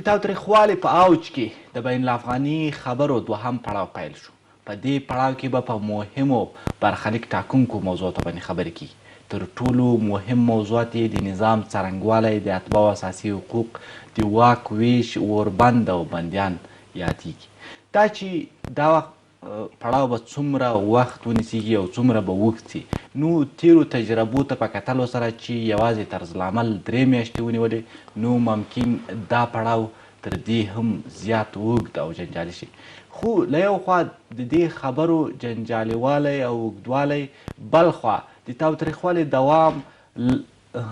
تاوتریخوالي په اوج کې د بین الافغاني خبرو دوهم پړاو پیل شو. په دې پړاو کې به په مهمو برخلیک ټاکونکو موضوعاتو باندې خبرې کیږي. تر ټولو مهم موضوعات یې د نظام څرنګوالی، د اتباعو اساسي حقوق، د واک ویش، اوربند او بندیان یادیږي. دا چې دا پړاو به څومره وخت ونیسیږي او څومره به اوږد سي، نو تیرو تجربو ته په کتلو سره چې یوازې طرز العمل 3 میاشتې ونیولې، نو ممکن دا پړاو تر دې هم زیات اوږد او جنجالي شي. خو له یو خوا د دې خبرو جنجالي او اوږدوالی، بل خوا د تاوتریخوالي دوام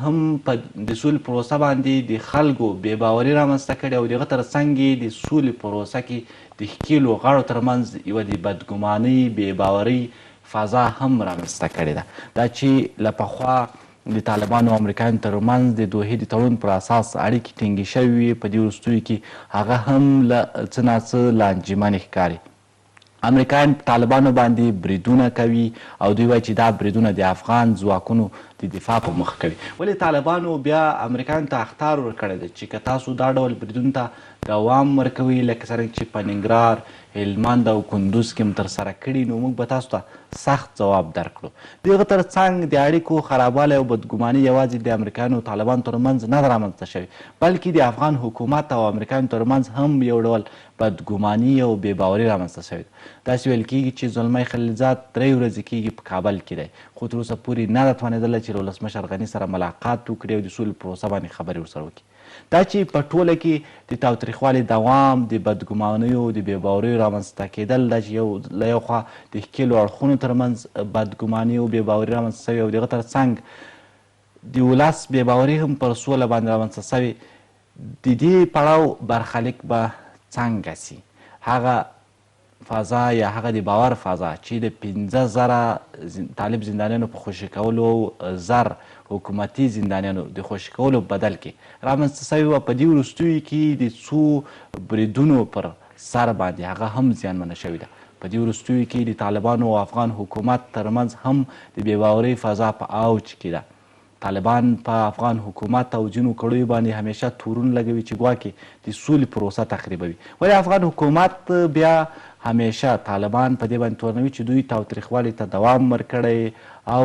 هم په د سولې پروسه باندې د خلکو بې باوري رامنځته کړې او د هغه تر څنګ یې د سولې پروسه کې د ښکېلو غاړو ترمنځ یوه د بدګمانۍ، بې باورۍ فضا هم رامنځته کړې ده. دا چې له پخوا د طالبانو او امریکایانو ترمنځ د دوحې د تړون پر اساس اړیکې ټینګې شوې وي، په دې وروستیو کې هغه هم له څه ناڅه لا انجمنې ښکاري. امریکایان طالبانو باندې بریدونه کوي او دوی وایي چې دا بریدونه د افغان ځواکونو د دفاع په مخ کوي. ولې طالبانو بیا امریکایانو ته اخطار ورکړی دی چې که تاسو دا ډول بریدونو ته دوام ورکوئ، لکه څرنګه چې په ننګرهار، هلمند او کندوز کې هم ترسره کړي، نو موږ به تاسو ته سخت ځواب درکړو. د هغه تر څنګ د اړیکو خرابوالی او بدګماني یوازې د امریکایانو او طالبانو ترمنځ نه ده رامنځته شوې، بلکې د افغان حکومت او امریکایانو ترمنځ هم یو ډول بدګماني او بې باوري رامنځته شوې ده. داسې ویل کېږي چې زلمی خلیلزاد 3 ورځې کېږي په کابل کې دی، خو تر اوسه پورې نه ده توانېدلی چې له ولسمشر غني سره ملاقات وکړي او د سولې پروسه باندې خبرې ورسره وکړي. دا چې په ټوله کې د تاوتریخوالي دوام، د بدګمانیو، د بې باوریو رامنځته کېدل، دا چې له یو خوا د ښکېلو اړخونو ترمنځ بدګماني او بې باوري رامنځته سوې او د هغه تر څنګ د ولس بې باوري هم پر سوله باندې رامنځته سوې، د دې پړاو برخلیک به څنګه سي؟ هغه فضا یا هغه د باور فضا چې د 15,000 طالب زندانیانو په خوشي کولو او 1000 حکومتي زندانیانو د خوشي کولو بدل کې رامنځته سوې وه، په دې وروستیو کې د څو بریدونو پر سر باندې هغه هم زیانمنه شوې ده. په دې وروستیو کې د طالبانو او افغان حکومت ترمنځ هم د بې باورۍ فضا په اوج کې ده. طالبان په افغان حکومت او ځینو کړیو باندې همیشه تورونه لګوي چې ګواکې د سولې پروسه تخریبوي، ولې افغان حکومت بیا همیشه طالبان په دې باندې تورنوي چې دوی تاوتریخوالي ته دوام ورکړی او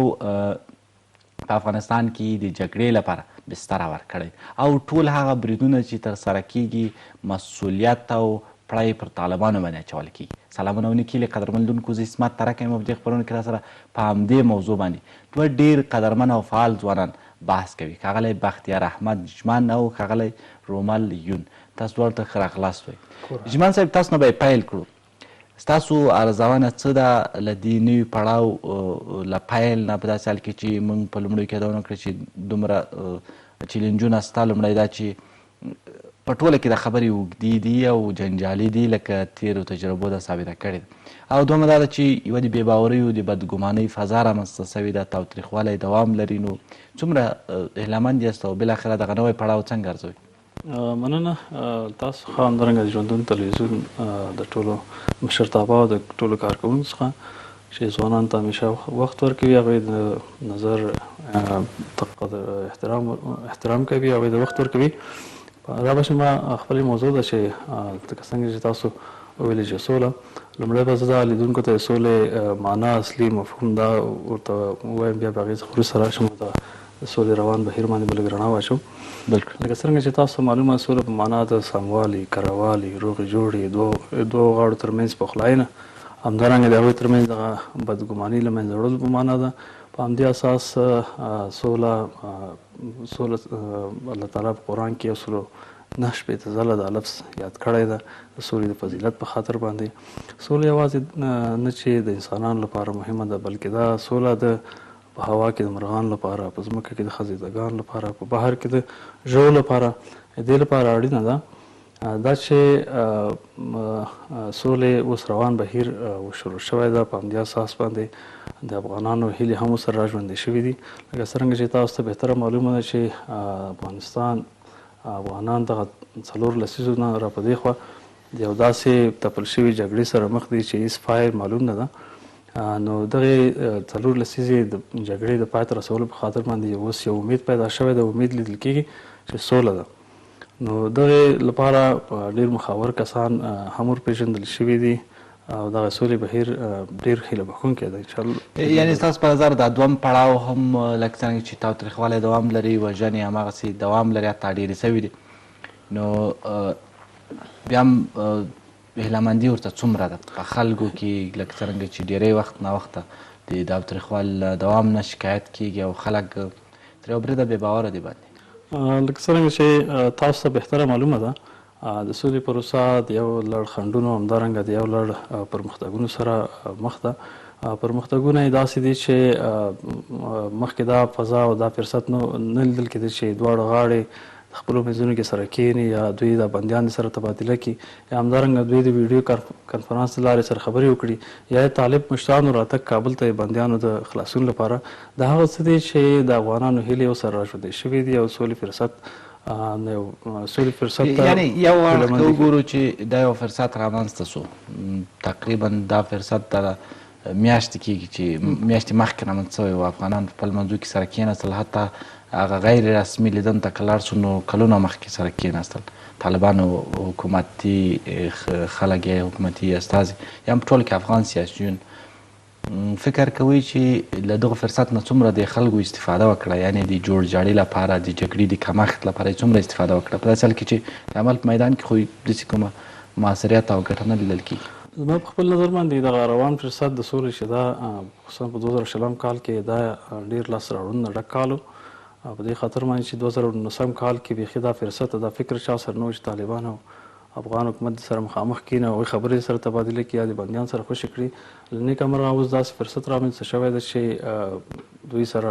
په افغانستان کې د جګړې لپاره بستره ورکړی او ټول هغه بریدونه چې ترسره کیږي مسؤلیت او پړی پر طالبانو باندې اچول کیږي. سلامونه او نیکي له قدرمن لیدونکو، زه عصمت ترک یم او په دې خپرونه کې راسره په همدې موضوع باندې دوه ډېر قدرمن او فعال ځوانان بحث کوي، ښاغلی بختیار احمد جمن او ښاغلی رومل یون. تاسو دواړو ته ښه راغلاست وایي. جمن صاحب، تاسو نه به یې پیل کړو. ستاسو ارزونه څه ده له دې نوي پړاو له پیل نه، په داسې حال کې چې موږ په لومړیو کې یادونه کړې چې دومره چیلنجونه سته؟ لومړی دا چې په ټوله کې د خبرې اوږدې دي او جنجالي دي، لکه تیرو تجربو دا ثابته کړې ده، او دویمه دا ده چې یوه د بې باوریو د بدګمانۍ فضا رامنځته سوې ده، تاوتریخوالی دوام لري. نو څومره هیلهمند یاست او بالاخره دغه نوی پړاو څنګه ارزوئ؟ مننه. تاسو ښه همدارنګه د ژوندون تلویزیون د ټولو مشرتابه او د ټولو کارکوونکو څخه چې ځوانانو ته همیشه وخت ورکوي، هغوی د نظر احترام کوي، هغوی د وخت ورکوي. را به شي ما خپلې موضوع ده چې لکه څنګه چې تاسو وویلې چې سوله، لومړی به زه دا لیدونکو ته د سولې معنا، اصلي مفهوم دا ورته ووایم، بیا به هغې څخه وروسته راشم د سولې روان بهیر باندې به لږ رڼا واچوم. لکه څرنګه چې تاسو معلومه، سوله په معنا د سموالي، کروالي، روغې جوړې، دوو غاړو ترمنځ پخلاینه، همدارنګه د هغوی ترمنځ دغه بدګماني له منځه وړلو په معنا ده. په همدې اساس سوله الله تعالی په قرآن کې 109 ځله دا لفظ یاد کړی ده د سولې د فضیلت په خاطر باندې. سوله یوازې نه چې د انسانانو لپاره مهمه ده، بلکې دا سوله د په هوا کې د مرغانو لپاره، په ځمکه کې د خزیدګانو لپاره، په بحر کې د ژوو لپاره، دې لپاره اړینه ده. دا چې سولې اوس روان بهیر شروع شوی ده، په همدې اساس باندې د افغانانو هیلې هم ورسره راژوندۍ شوي دي. لکه څرنګه چې تاسو ته بهتره معلومه ده چې افغانستان افغانان دغه 4 لسیزو نه را په دې خوا د یو داسې تپل شوي جګړې سره مخ دي چې هېڅ پای معلوم نه ده. نو دغې 4 لسیزې د جګړې د پای ته رسولو په خاطر باندې اوس یو امید پیدا شوی ده، امید لیدل کېږي چې سوله ده. نو دغې لپاره ډېر مخاور کسان هم ورپېژندل شوي دي او دغه سولې بهیر ډېر هیله بښونکی دی انشاءالله. یعنې ستاسو په نظر دا دویم پړاو هم لکه څرنګه چې تاوتریخوالی دوام لري، وژنې هماغسې دوام لري، حتی ډېرې سوي دي، نو بیا هم هیلهمندي ورته څومره ده په خلکو کې، لکه څرنګه چې ډېری وخت ناوخته د تاوتریخوالي دوام نه شکایت کېږي او خلک تر یو بریده بې باوره دي باندې. لکه څرنګه چې تاسو ته بهتره معلومه ده د سولې پروسه د یو لړ خنډونو همدارنګه د یو لړ پرمختګونو سره مخ ده. پرمختګونه یې داسې دي چې مخکې دا فضا او دا فرصت نه لیدل کېده چې دواړه غاړې د خپلو منځونو کې سره کښېني یا دوی د بندیان سره تبادله کړي یا همدارنګه دوی د ویډیو کنفرانس له لارې سره خبرې وکړي یا طالب مشرانو راتګ کابل ته بندیانو د خلاصون لپاره. دا هغه څه دي چې د افغانانو هیلې ورسره راژوندۍ شوي دي او سولې فرصت یعنې یو اړخ که وګورو چې دا یو فرصت رامنځته سو، تقریبا دا فرصت د میاشتې کېږي چې میاشتې مخکې رامنځته سوی و، افغانان په خپل منځو کې سره کېناستل، حتی هغه غیر رسمي لیدن ته که لاړ سو نو کلونه مخکې سره کېناستل، طالبانو حکومتي خلک یا حکومتي استازي یا هم په ټول کې افغان سیاسیون. فکر کوئ چې له دغه فرصت نه څومره د خلکو استفاده وکړه، یعنې د جوړجاړي لپاره، د جګړې د کمښت لپاره یې څومره استفاده وکړه په داسې حال کې چې د عمل په میدان کې خو داسې کومه موثریت او ګټه نه لیدل کېږي؟ زما په خپل نظر باندې دغه روان فرصت د سولې چې دا خصوصا په 2020 کال کې دا ډېر لاسته راوړنو ډک کال و. په دې خاطر باندې چې 2019 کال کې بیخي دا فرصت دا فکر چا سره نه و چې طالبان او افغان حکومت سره مخامخ کېني او هغوی خبرې سره تبادله کړي یا د بندیان سره خوشي کړي. له نیکه مرغه اوس داسې فرصت رامنځته شوی ده چې دوی سره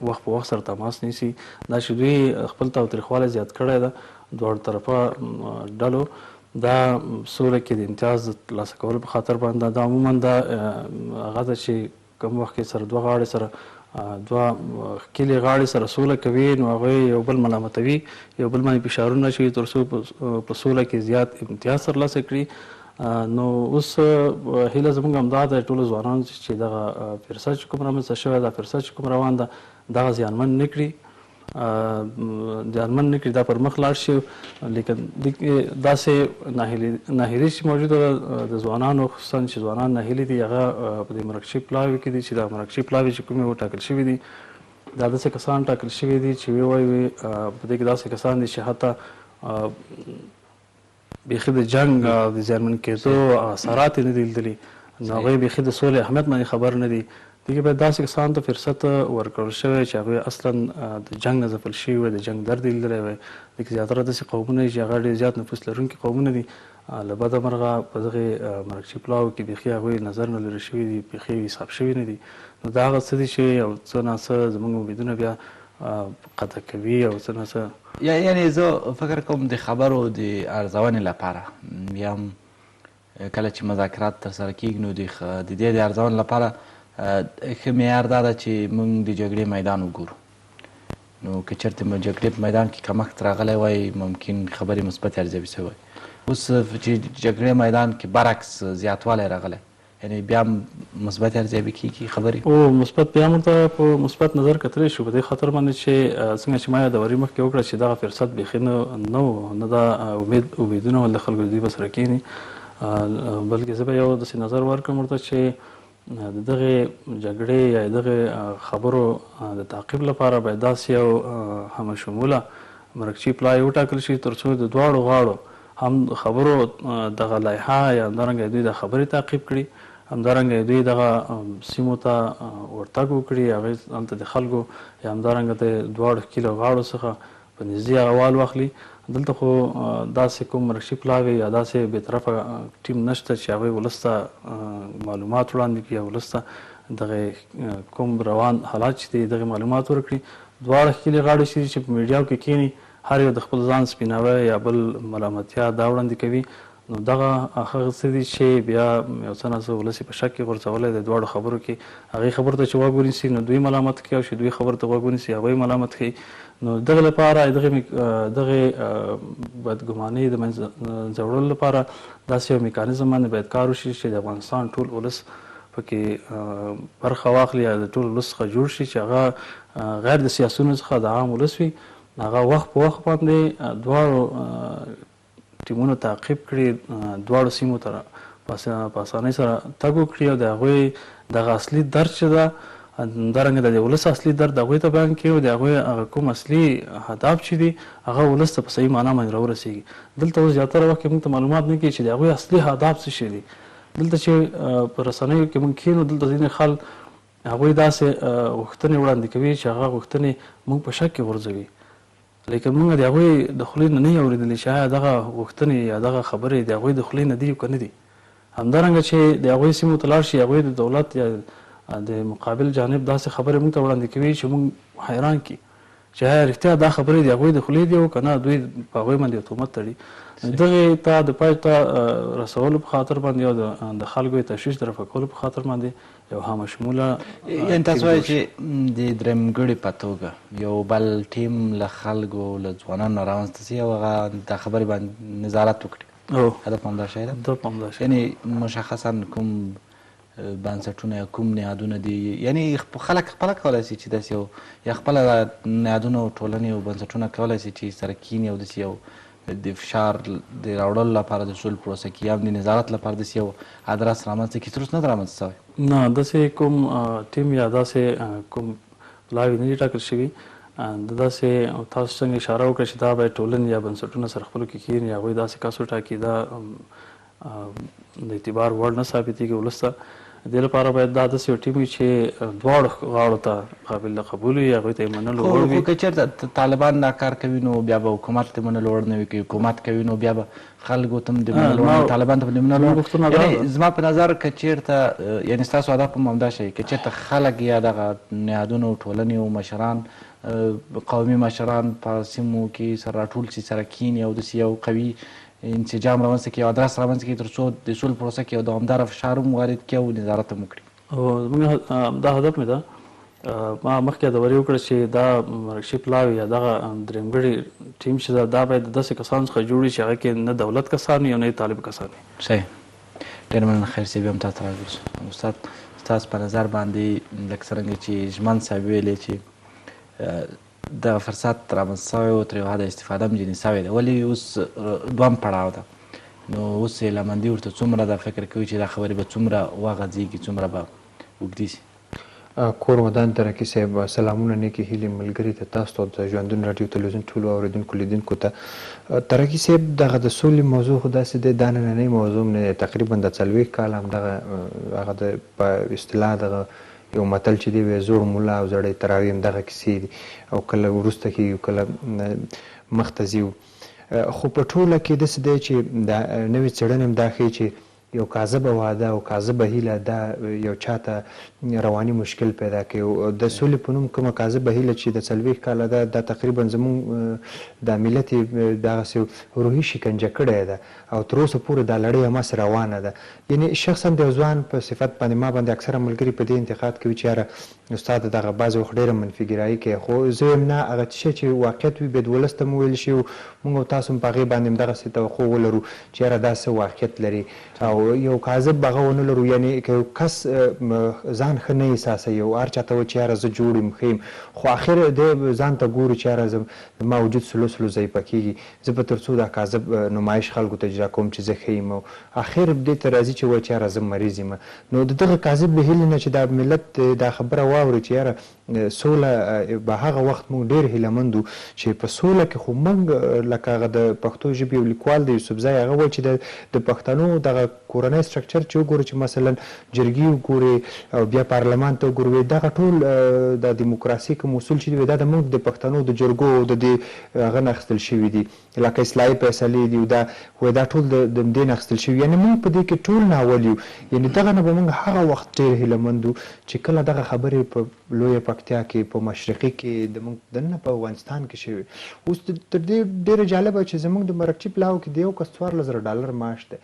وخت په وخت سره تماس نیسي. دا چې دوی خپل تاوتریخوالی زیات کړی ده دواړو طرفه ډلو، دا سوله کې د امتیاز د ترلاسه کولو په خاطر باندې دا عموما دا هغه ده چې کوم وخت کې سره دوه غاړې سره دوه ښکلې غاړې سره سوله کوي نو هغوی یو بل ملامتوي، یو بل باندې فشارونه اچوي تر څو په سوله کې زیات امتیاز ترلاسه کړي. نو اوس هیله زموږ همدا ده ټولو ځوانانو چې دغه فرصت چې کوم رامنځته شوی دا فرصت چې کوم روان ده دغه زیانمن نه کړي، دا پر مخ لاړ شي. لیکن داسې ناهیلي چې موجوده ده د ځوانانو، خصوصا چې ځوانان ناهیلي دي هغه په دې مرکچي پلاوي کې دي چې دا مرکچي پلاوي چې کومې وټاکل شوي دي دا داسې کسان ټاکل شوي دي چې وایي په دې کې داسې کسان دي چې حتی بیخي د جنګ د زیانمن کېدو اثرات یې نه دي لیدلي، نو هغوی بیخي د سولې اهمیت باندې خبر نه دي. دغه باید داسې کسانو ته فرصت ورکړل شوی چې هغوی اصلا د جنګ نه ځپل شوي وي، د جنګ درد یې لیدلی وی. دغه زیاتره داسې قومونه چې هغه ډېر زیات نفوس لرونکي قومونه دي، له بده مرغه په دغې مرکچي پلاو کې بیخي هغوی نظر نه لرې شوي دي، بیخي حساب شوي نه دي. نو دا هغه څه دي چې یو څه ناڅه زموږ امیدونه بیا قطع کوي او څه ناڅه. یعنې زه فکر کوم د خبرو د ارزونې لپاره یا هم کله چې مذاکرات ترسره کېږي نو د دې د ارزونې لپاره ښه معیار دا ده چې موږ د جګړې میدان وګورو. نو که چېرته د جګړې په میدان کې کمښت راغلی وای ممکن خبرې مثبت ارزیابي شوی وای. اوس چې جګړې میدان کې برعکس زیاتوالی راغلی یعنې بیا هم مثبت ارزیابي کېږي خبرې او مثبت بیا هم ورته په مثبت نظر کتلی شو په دې خاطر باندې چې څنګه چې ما یادوري مخکې وکړه چې دغه فرصت بیخي نه و، نه دا امیدونه ول د خلکو دوی به سره کښېني، بلکې زه به یو داسې نظر ورکړم ورته چې د دغې جګړې یا دغې خبرو د تعقیب لپاره باید داسې یو همشموله مرکچي پلای وټاکل شي تر څو د دواړو غاړو هم خبرو دغه لایحه یا همدارنګه دوی د خبرې تعقیب کړي، همدارنګه دوی دغه سیمو ته ورتګ وکړي، هغې هلته د خلکو یا همدارنګه د دواړو ښکلو غاړو څخه په نږدې احوال واخلي. دلته خو داسې کوم مرکچي پلاوی یا داسې بې طرفه ټیم نشته چې هغوی ولس ته معلومات وړاندې کړي یا ولس ته دغه کوم روان حالات چې دي دغه معلومات ورکړي. دواړه ښکلې غاړې چې په میډیاو کې کښېني هر یو د خپل ځان سپیناوی یا بل ملامتیا دا وړاندې کوي، نو دغه هغه څه دي چې بیا یو څه ناڅه ولس یې په شک کې غورځولی د دواړو خبرو کې. هغې خبرو ته چې غوږ ونیسي نو دوی ملامت کوي او چې دوی خبرو ته غوږ ونیسي هغوی ملامت کوي. نو دغه لپاره دغه بدګمانۍ د منځه وړلو لپاره داسې یو میکانیزم باندې باید کار وشي چې د افغانستان ټول ولس پکې برخه واخلي یا د ټول ولس څخه جوړ شي چې هغه غیر د سیاسونو څخه د عام ولس وي هغه وخت په وخت باندې دواړو ټیمونو تعقیب کړي، دواړو سیمو ته په اسانۍ سره تګ وکړي او د هغوی دغه اصلي درد چې ده همدارنګه د ولس اصلي درد هغوی ته بیان کړي او د هغوی هغه کوم اصلي اهداف چې دي هغه ولس ته په صحیح معنا باندې راورسېږي. دلته اوس زیاتره وخت کې موږ ته معلومات نه کېږي چې د هغوی اصلي اهداف څه شي دي. دلته چې په رسنیو کې موږ کښېنو، دلته ځینې خلک هغوی داسې غوښتنې وړاندې کوي چې هغه غوښتنې موږ په شک کې غورځوي، لیکن موږ د هغوی د خولې نه نه یې اورېدلي چې آیا دغه غوښتنې یا دغه خبرې د هغوی د خولې نه دي که نه دي. همدارنګه چې د هغوی سیمو ته لاړ شي، هغوی د دولت یا د مقابل جانب داسې خبرې موږ ته وړاندې کوي چې موږ حیران کړي چې آیا رښتیا دا خبرې د هغوی د خولې دي او که نه دوی په هغوی باندې تهمت تړي. دغې ته د پای ته رسولو په خاطر باندې او د خلکو یې تشویش د رفع کولو په خاطر باندې یو همه شموله یعنې تاسو وایئ چې د درېیمګړي په توګه یو بل ټیم له خلکو له ځوانانو نه رامنځته سي او هغه د خبرې باندې نظارت وکړي. هدف همدا شی ده؟ هدف همدا شی، یعنې مشخصا کوم بنسټونه یا کوم نهادونه دي، یعنې خلک خپله کولی شي چې داسې یو یا خپله نهادونه او ټولنې او بنسټونه کولی شي چې سره کښېني او داسې یو د فشار د راوړلو لپاره د صلح پروسه کې یا د نظارت لپاره داسې یو ادرس رامنځته کړي. تر اوسه نه ده رامنځته شوی؟ نه، داسې کوم ټیم یا داسې کوم پلاوي نه دي ټاکل شوي. داسې تاسو څنګه اشاره وکړه چې دا باید ټولنې یا بنسټونه سره خپلو کې کښېني، هغوی داسې کس وټاکي، دا د اعتبار وړ نه ثابتېږي ولس ته. دې لپاره باید دا داسې یو ټیم وي چې دواړو غاړو ته قابل د قبول وي، هغوی ته یې منلو وړ وي. خو که چېرته طالبان دا کار کوي نو بیا به حکومت د منلو وړ نه وي، که حکومت کوي نو بیا به خلکو ته هم د منلو وړ نه وي، طالبان ته به د منلو وړ. یعنې زما په نظر که چېرته یعنې ستاسو هدف هم همدا شی، که چېرته خلک یا دغه نهادونو ټولنې او مشران قومي مشران په سیمو کې سره راټول شي، سره کښېني او داسې یو قوي انسجام رامنځته کړي او ادرس رامنځته کړي تر څو د صلح پروسه کې یو دوامداره فشار هم وارد کړي او نظارت هم وکړي. زموږ دا هدف مې ده. ما مخکې یادوري وکړه چې دا مرکشي پلاوي یا دغه درېیمګړي ټیم چې دا باید د داسې کسانو څخه جوړ وي چې هغه کې نه دولت کسان وي او نه طالب کسان وي. صحیح. ډېر مننه خیر صاحب، هم تاسو ته راغلی شو. استاد، ستاسو په نظر باندې لکه څرنګه چې ژمن صاحب ویلې چې دغه فرصت رامنځته شوی و، تر یو حده استفاده هم ځینې شوې ده، ولې اوس دویم پړاو ده، نو اوس هیلهمندي ورته څومره ده؟ فکر کوي چې دا خبرې به څومره وغځېږي، څومره به اوږدې شي؟ کور ودان ترقي صاحب، سلامونه، نیکې هیلې ملګري ته، تاسو ته، د ژوندون راډیو تلویزیون ټولو اورېدونکو لیدونکو ته. ترقي صاحب، دغه د سولې موضوع خو داسې دی، دا نننۍ موضوع نه دی، تقریبا د 40 کاله همدغه هغه د په اصطلاح دغه یو متل چې دی وایي زوړ ملا او زړې تراوی همدغه کیسې دي او کله وروسته کېږي کله مخته ځي. خو په ټوله کې داسې دی چې دا نوې څېړنې هم دا ښیي چې یو کاذبه واده او کاذبه هیله دا یو چاته رواني مشکل پیدا کوي. د سولې په نوم کومه کاذبه هیله چې د 40 کاله ده، دا تقریبا زموږ د ملت یې دغسې روحي شکنجه کړې ده او تر اوسه پورې دا لړۍ هماسې روانه ده. یعنې شخصا د یو ځوان په صفت باندې ما باندې اکثره ملګري په دې انتقاد کوي چې یاره استاد دغه بعضې وخت ډېره منفي ګرایي کوي، خو زه یم نه، هغه شی چې واقعیت وي باید ولس ته هم وویل شي، موږ او تاسو هم په هغې باندې همدغسې توقع ولرو چې یاره دا څه واقعیت لري او یو کاذب هغه ونه لرو. یعنې که یو کس ځان ښه نه احساسوي او هر چاته وایي چې یاره زه جوړ یم، ښه یم، خو آخر دی ځان ته ګوري چې یاره زما وجود سلو ضعیفه کېږي، زه به تر څو دا کاذب نمایش خلکو ته اجرا کوم چې زه ښه یم، او آخر دې ته راځي چې وایي چې یاره زه مریض یم. نو د دغه کاذب هیلې نه چې دا ملت دا خبره واوري چې یاره سوله به هغه وخت موږ ډېر هیلهمند وو چې په سوله کې خو موږ لکه هغه د پښتو ژبې یو لیکوال د یوسفزی هغه وایي چې د پښتنو دغه کورنی سټرکچر چې وګورو چې مثلا جرګې وګورې او بیا پارلمان ته وګورو، دغه ټول د دیموکراسي کوم اصول چې دي دا د موږ د پښتنو د جرګو او د دې هغه نه اخیستل شوي دي، لکه اصلاحي فیصلې دي، دا ټول د دې نه اخیستل شوي. یعنې موږ په دې کې ټول ناول یو. یعنې دغه نه به موږ هغه وخت ډېر هیلهمند وو چې کله دغه خبرې په لویه پکتیا کې په مشرقي کې د موږ دننه په افغانستان کې شوي. اوس تر دې ډېره جالبه چې زموږ د مرکچي پلاو کې د یو کس $14,000 معاش دی.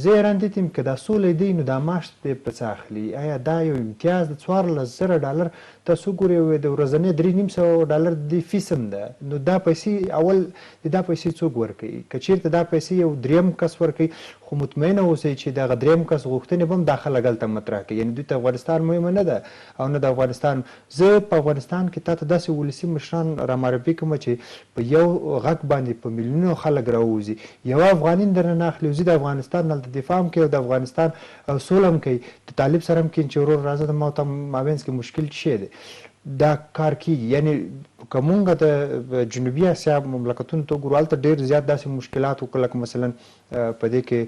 زه حیران دي یم که دا سوله دی نو دا معاش دی په څه اخلي؟ آیا دا یو امتیاز د $14,000 تاسو ګورئ د ورځنۍ $3,500 د فیس هم ده، نو دا پیسې اول دا پیسې څوک ورکوي؟ که چېرته دا پیسې یو دریم کس ورکوي، خو خو مطمئنه اوسئ چې دغه دریم کس غوښتنې به هم دا خلک هلته مطرح کوي. یعنې دوی ته افغانستان مهمه نه ده او نه د افغانستان. زه په افغانستان کې تا ته داسې ولسي مشران رامعرفي کومه چې په یو غږ باندې په میلیونونو خلک راووځي، یوه افغاني درنه نه اخلي، وځي د افغانستان هلته دفاع هم کوي او د افغانستان سوله هم کوي، د طالب سره هم کښېني چې ورور راځه د ما او تا مابینځ کې مشکل څه شی دی، دا کار کېږي. یعنې که مونږ د جنوبي اسیا مملکتونو ته وګورو هلته ډېر زیات داسې مشکلات وکړه لکه مثلا په دې کې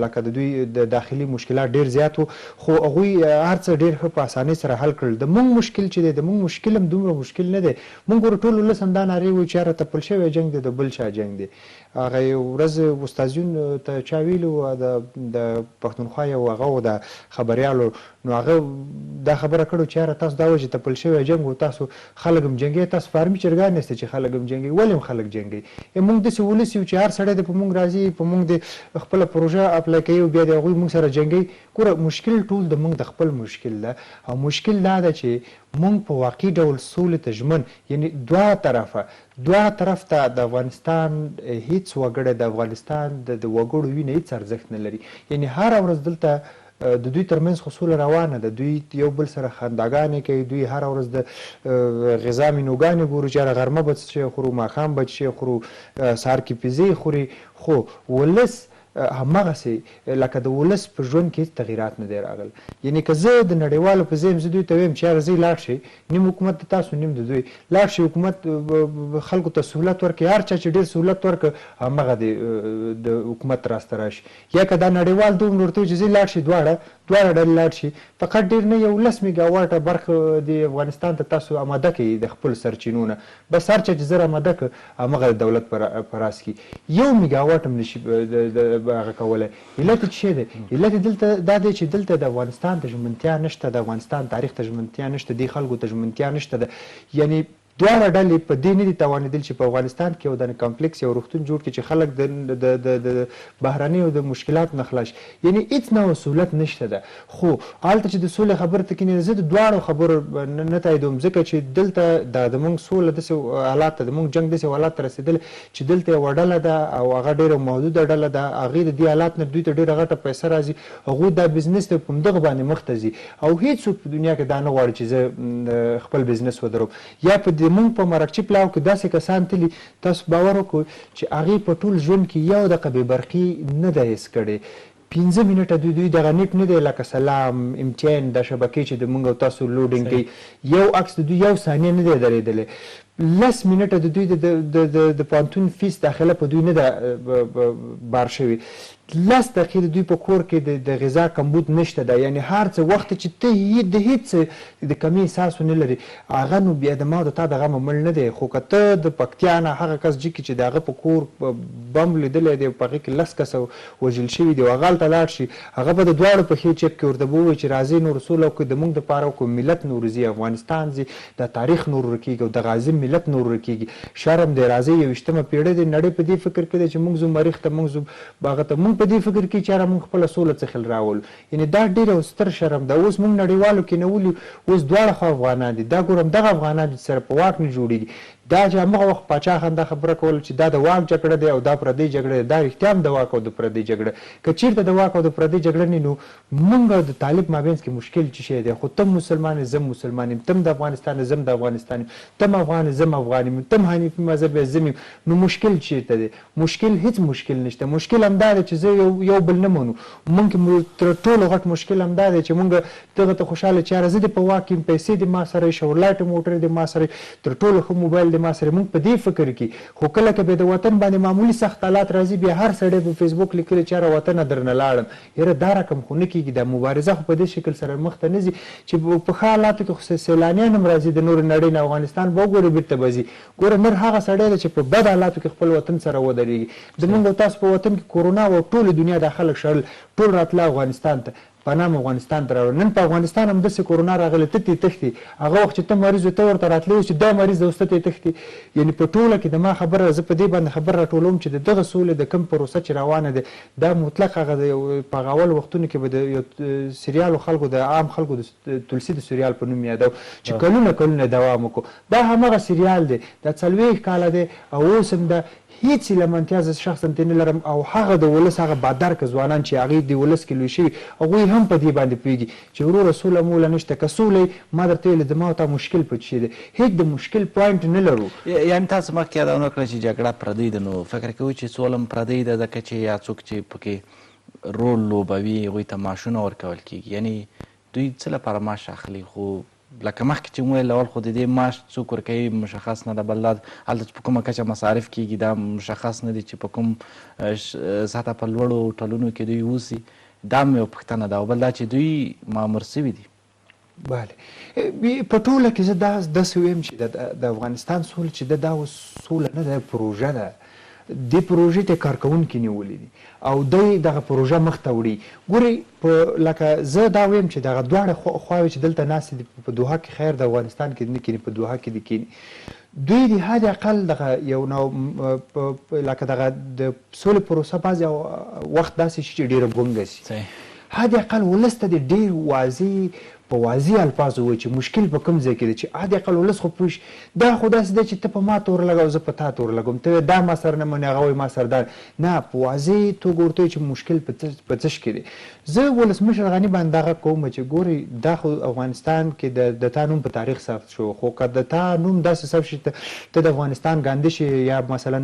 لکه د دوی د داخلي مشکلات ډېر زیات وو، خو هغوی هر څه ډېر ښه په اسانۍ سره حل کړل. د مونږ مشکل چې دی د مونږ مشکل هم دومره مشکل نه دی. مونږ ګوره ټول ولس هم دا نارې وایي چې یاره تپل شوی جنګ دی د بل چا جنګ دی. هغه یو ورځ استازیون ته چا ویلي وو د پښتونخوا یو هغه و د خبریالو، نو هغه دا خبره کړې چې یاره تاسو دا وایئ چې تپل شوی جنګ و، تاسو خلک هم جنګوي، تاسو فارمي چرګان یاستئ چې خلک هم جنګوي، ولې هم خلک جنګوي؟ مونږ داسې ولس یو چې هر سړی د په مونږ راځي، په مونږ د خپله پروژه اپلای کوي او بیا د هغوی مونږ سره جنګوي. ګوره مشکل ټول د مونږ د خپل مشکل ده او مشکل دا ده چې مونږ په واقعي ډول سولې ته ژمن، یعنې دوه طرف ته د افغانستان هیڅ وګړی د افغانستان د وګړو وینه هیڅ ارزښت نه لري. یعنې هره ورځ دلته د دوی ترمنځ خو سوله روانه ده، دوی یو بل سره خنداګانې کوي، دوی هره ورځ د غذا مینوګانې ګوري چې غرمه به څه شی خورو، ماښام به څه شی خورو، سهار کې پیزې خوري. خو ولس همغسې لکه د ولس په ژوند کې هېڅ تغیرات نه دی راغلی. یعنې که زه د نړیوالو په ځای زه دوی ته وایم چې یاره ځئ لاړ شئ، نیم حکومت د تاسو نیم د دوی، لاړ شئ حکومت خلکو ته سهولت ورکړي، هر چا چې ډېر سهولت ورکړه همغه د حکومت راسته راشي. یا که دا نړیوال دومره ورته وایي چې ځئ لاړ شئ دواړه ډلې لاړ شي، فقط ډېر نه یو 10 میګاواټه برخه د افغانستان ته تاسو آماده کړئ د خپل سرچینو نه، بس هر چا چې زر آماده کړه همغه د دولت په راس کې 1 میګاواټ هم نشي هغه کولی. علت یې څه شی دی؟ علت یې دلته دا دی چې دلته د افغانستان ته ژمنتیا نشته، د افغانستان تاریخ ته ژمنتیا نشته، دې خلکو ته ژمنتیا نشته ده. یعنې دواړه ډلې په دې نه دي توانېدل چې په افغانستان کې یو د کمپلیکس یو روغتون جوړ کړي چې خلک د بهرنیو د مشکلاتو نه خلاص شي. یعنې هېڅ نوع سهولت نشته ده. خو هلته چې د سولې خبره ته کېني، زه د دواړو خبرو نه تاییدوم، ځکه چې دلته د مونږ سوله داسې حالات ته، د مونږ جنګ داسې حالات ته رسېدلی چې دلته یوه ډله ده او هغه ډېره محدوده ډله ده، هغې د دې حالات نه دوی ته ډېره غټه پیسه راځي، هغوی دا بزنس ته په همدغه باندې مخ ته ځي او هېڅ څوک په دنیا کې دا نه غواړي چې زه خپل بزنس ودروم. یا په مونږ په مرکچي پلاو کې داسې کسان تلي، تاسو باور وکړئ چې هغې په ټول ژوند کې یو دقیقه بې برقي نه ده حس کړې. 15 منټه دوی دغه نیټ نه دی لکه سلام امتحان د شبکې چې د مونږ او تاسو لوډینګ کوي، یو عکس د دوی یو ثانیه نه دی درېدلی. 10 منټه د دوی د پوهنتون فیس داخله په دوی نه ده بار شوي. 10 دقیقې د دوی په کور کې د غذا کمبود نشته ده. یعنې هر څه وخت چې ته د هېڅ د کمي احساس ونه لري، هغه نو بیا د ما او د تا د غمه مړ نه دی. خو که ته د پکتیا نه هغه کس جګي چې د هغه په کور بم لیدلی دی، په هغې کې 10 کسه وژل شوي دي او هغه هلته لاړ شي، هغه به د دواړو پښې چپ کړي، ورته به ووایي چې راځئ نور سوله وکړو، د مونږ دپاره وکړو، ملت نور ځي، افغانستان ځي، د تاریخ نور ورکېږي او د غازي ملت نور ورکېږي. شرم دی، راځئ 21مه پېړۍ دی، نړۍ په دې فکر کې دی چې مونږ ځو مریخ ته، مونږ ځو هغه ته، مونږ په دې فکر کې چې موږ خپله سوله څه خل راولو. یعنې دا ډېر یو ستر شرم ده. اوس موږ نړیوالو کې نولي، اوس دواړه خوا افغانان دي، دا ګورم دغه افغانان چې سره په واک نه جوړېږي. دا چې همغه وخت پاچا خان دا خبره کوله چې دا د واک جګړه دی او دا پردۍ جګړه دی، دا رښتیا هم د واک او د پردۍ جګړه. که چېرته د واک او د پردۍ جګړه نه نو موږ او د طالب مابینځ کې مشکل څه شی دی؟ خو تم مسلمان زم مسلمان یم، تم د افغانستان زم د افغانستان یم، تم افغان زم افغان یم، تم حنیفي مذهب زم یم، نو مشکل چېرته دی؟ مشکل هېڅ مشکل نشته. مشکل همدا دی چې زه یو بل نه منو. مونږ تر ټولو غټ مشکل همدا دی چې مونږ دغه ته خوشحاله چې یاره زه دې په واک یم، پیسې د ما سره، شورلاټ موټر د ما سره، تر ټولو ښه موبایل د ما سره، مونږ په دې فکر کې. خو کله که بیا د وطن باندې معمولي سخت حالات راځي، بیا هر سړی په فیسبوک لیکلی چې یاره وطنه درنه لاړم. یاره دا رقم خو نه کېږي. دا مبارزه خو په دې شکل سره مخ ته نه ځي چې په ښه حالاتو کې خو سیلانیان هم راځي د نورې نړۍ نه، افغانستان به وګورې بېرته به ځي. ګوره نر هغه سړی دی چې په بد حالاتو کې خپل وطن سره ودرېږي. زمونږ او تاسو په وطن کې کورونا و، ټولې دنیا دا خلک شړل، ټول راتله افغانستان ته، په نام افغانستان ته راوړل. نن په افغانستان هم داسې کورونا راغلی، ته ترې تښتې. هغه وخت چې ته مریض و ته ورته راتلی اوس چې دا مریض دی اوس ته ترې تښتې. یعنې په ټوله کې د ما خبره، زه په دې باندې خبر راټولوم چې د دغه سولې د کوم پروسه چې روانه ده، دا مطلق هغه د په هغه اول وختونو کې به د یو سریالو خلکو، د عام خلکو د تلسي د سریال په نوم یادو چې کلونه دوام وکړو. دا همغه سریال دی، دا 40 کاله دی او اوس هم ده. هیڅ لمنتیا زه شخصا ترې نه لرم او هغه د ولس هغه بادرکه ځوانان چې هغوی د ولس کې لوی شوي هغوی هم په دې باندې پوهېږي چې وروره سوله موله نشته که سوله ما درته ویلې زما او تا مشکل پټ شوی دی هیڅ د مشکل پوینټ نه لرو. یعنې تاسو مخکې یادونه کړه چې جګړه پردۍ ده نو فکر کوئ چې سوله هم پردۍ ده ځکه چې یا څوک چې پکې رول لوبوي هغوی ته معاشونه ورکول کېږي یعنې دوی څه لپاره معاش اخلي خو لکه مخکې چې مو ویل اول خو د دې معاش څوک ورکوي مشخص نه ده بل دا هلته چې په کومه کچه مصارف کېږي دا مشخص نه دي چې په کوم سطحه په لوړو هوټلونو کې دوی اوسي دا هم یوه پوښتنه ده او بل دا چې دوی مامور سوي دي. بله په ټوله کې زه داسې ویم چې د افغانستان سوله چې دا اوس سوله نه ده پروژه ده دې پروژې ته کارکوونکي نیولي دي او دوی دغه پروژه مخ ته وړي. ګورئ لکه زه دا ویم چې دغه دواړه خواوې چې دلته ناستې دي په دوحه کې خیر د افغانستان کې نه کیني په دوحه کې دي کیني دوی د حد اقل دغه یو نو لکه دغه د سولې پروسه بعضې وخت داسې شي چې ډېره ګونګه سي حد اقل ولس ته د ډېر واضح په واضح الفاظو وایي چې مشکل په کوم ځای کې دی چې حد اقل ولس خو پوه شي دا خو داسې دی چې ته په ما تور لګوه زه په تا تور لګوم ته دا ما سره نه منې هغه وایي ما سره دا نه په واضح توګه ورته وایي چې مشکل په څه شي کې دی. زه ولسمشر غني باندې دغه کوم چې ګورئ دا خو افغانستان کې د تا نوم په تاریخ ثبت شو خو که د تا نوم داسې ثبت شي ته د افغانستان ګاندي شي یا مثلا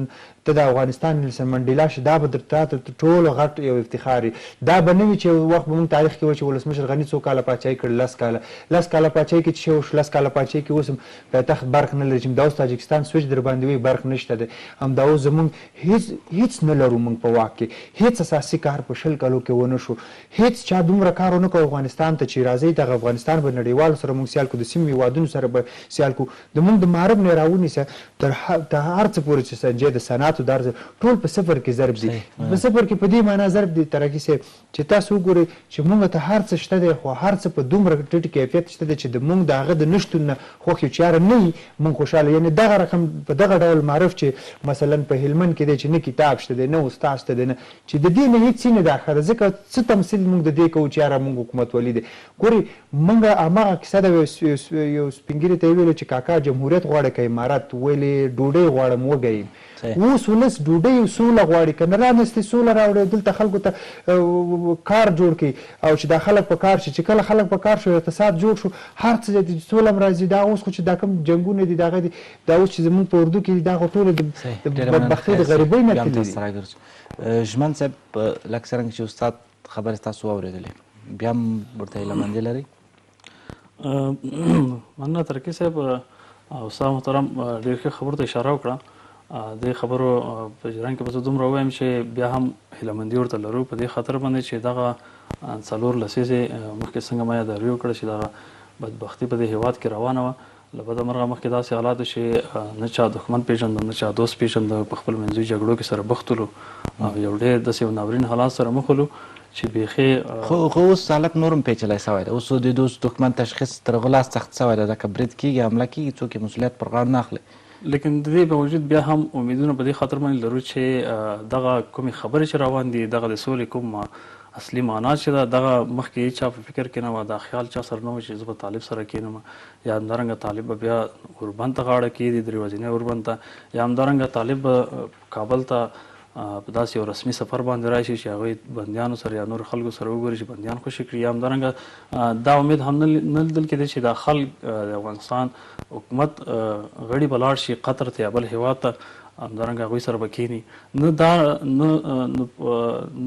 ته د افغانستان نیلسن منډیلا شي دا به درته ټولو غټ یو افتخار دا به نه وي چې وخت به موږ تاریخ کې وایي چې ولسمشر غني څو کاله پاچاهي کړې لس کاله پاچاهي کې چې شی لس کاله پاچاهي کې اوس هم پایتخت برق نه لري چې دا اوس تاجکستان سوچ در باندې وایي برق نشته دی همدا اوس زموږ هیڅ نه لرو موږ په واک کې هیڅ اساسي کار په 20 کالو کې ونه شو هیڅ چا دومره کار ونه کړ افغانستان ته چې راځي دغه افغانستان به نړیوالو سره موږ سیال کړو د سیمې هېوادونو سره به سیال کړو د موږ د معرب نه راونیسه تر هر څه پورې چې سنجې د صنعتو درز ټول په صفر کې ضرب دي په صفر کې په دې معنا ضرب دي ترقي صاحب چې تاسو وګورئ چې موږ ته هر څه شته دی خو هر څه په دومره ټیټ کیفیت شته دی چې د موږ د هغه د نشتون نه خوښ یو چاره نه وي موږ خوشحاله یعنې دغه رقم په دغه ډول معرف چې مثلا په هلمند کې دی چې نه کتاب شته دی نه استاد شته دی نه چې د دې نه هېڅ نه ده ښه ده ځکه څه تمثیل موږ د دې کوو چې یاره موږ حکومتولي دی. ګورئ موږ هماغه کیسه ده یو سپین ږیري ته یې ویلو چې کاکا جمهوریت غواړي که امارت ویلې ډوډۍ غواړم وږی اوس ولس ډوډۍ سوله غواړي که نه رانستې سوله راوړی دلته خلکو ته کار جوړ کړي او چې دا خلک په کار شي چې کله خلک په کار شو اقتصاد جوړ شو هر څه سوله هم راځي دا اوس خو چې دا کوم جنګونه دي دغه دي دا اوس چې زموږ په اردو کې دي دا خو ټولې د بدبختۍ د غریبۍ نه تللي دي. ژمن صاحب لکه څرنګه چې استاد خبرې تاسو واورېدلې بیا هم ورته هیله لرئ؟ مننه ترکي صاحب او استاد محترم ډېر ښه خبرو ته اشاره وکړه دې خبرو په جریان کې به زه دومره ووایم چې بیا هم هیلهمندي ورته لرو په دې خاطر باندې چې دغه 4 لسیزې مخکې څنګه ما یادوي وکړه چې دغه بدبختي په دې هېواد کې روانه وه له بده مرغه مخکې داسې حالات چې نه چا دښمن پېژنده نه چا دوست پېژنده په خپل منځي جګړو کې سره بخت ولو او یو ډېر داسې یو ناورین حالات سره مخ ولو چې بیخي خو اوس حالت نور هم پیچلی سوی دی اوس د دوست دښمن تشخیص تر هغه لاس سخت سوی دی ځکه برید کېږي حمله کېږي څوک یې مسؤلیت پر غاړه نه اخلي لیکن د دې باوجود بیا هم امیدونه په دې خاطر باندې لرو چې دغه کومې خبرې چې روان دي دغه د سولې کوم اصلي معنا چې ده دغه مخکې چا په فکر کې نه وه دا خیال چا سره نه و چې زه به طالب سره کښېنم یا همدارنګه طالب به بیا اوربند ته غاړه کښېږدي درې ورځنی اوربند ته یا همدارنګه طالب به کابل ته په داسې یو رسمي سفر باندې راشي چې هغوی بندیانو سره یا نور خلکو سره وګوري چې بندیان خوشي کړي یا همدارنګه دا امید هم نه لیدل کېدی چې دا خلک د افغانستان حکومت غړي به لاړ شي قطر ته یا بل هېواد ته همدارنګه هغوی سره به کښېني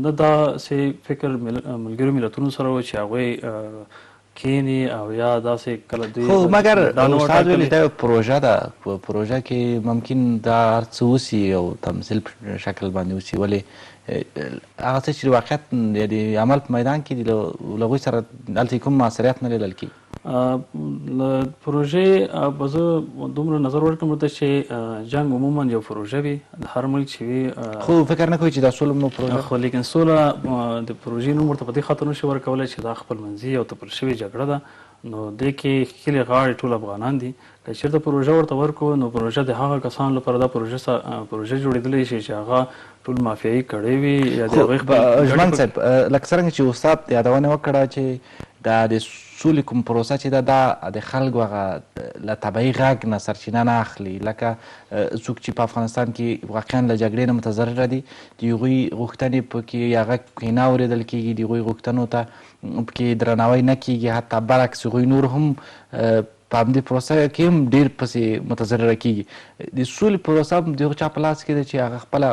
نه داسې فکر ملګرو ملتونو سره و چې هغوی کینی او یا داسې کله دوی خو مګر استاد ویلي دا یو پروژه ده په پروژه کې ممکن دا هر څه وسي او تمثیل په شکل باندې وسي ولې هغه څه چې واقعیت د عمل په میدان کې دي له هغوی سره هلته کوم مؤثریت نه لیدل کېږي له پروژې به زه دومره نظر ورکړم ورته چې جنګ عموما یو پروژه وي د هر ملک چې وي خو فکر نه کوئ چې دا سوله نو پروژه خو لیکن سوله د پروژې نوم ورته په دې خاطر نشي ورکولی چې دا خپل منځي او تپل شوې جګړه ده نو دې کې ښکلې غاړې ټول افغانان دي که چېرته پروژه ورته ورکړو نو پروژه د هغه کسانو لپاره دا پروژه جوړېدلی شي چې هغه ټول مافیایي کړی وي یا د هغوی ژمن صاحب لکه څرنګه چې استاد یادونه وکړه چې دا د سولې کوم پروسه چې ده دا د خلکو هغه له طبعي غږ نه سرچینه نه اخلي، لکه څوک چې په افغانستان کې واقعا له جګړې نه متضرره دي، د هغوی غوښتنې پکې هغه پکې نه اورېدل کېږي، د هغوی غوښتنو ته پکې درناوی نه کېږي، حتی برعکس هغوی نور هم په همدې پروسه کې هم ډېر پسې متضرره کېږي. د سولې پروسه هم د هغه چا په لاس کې ده چې هغه خپله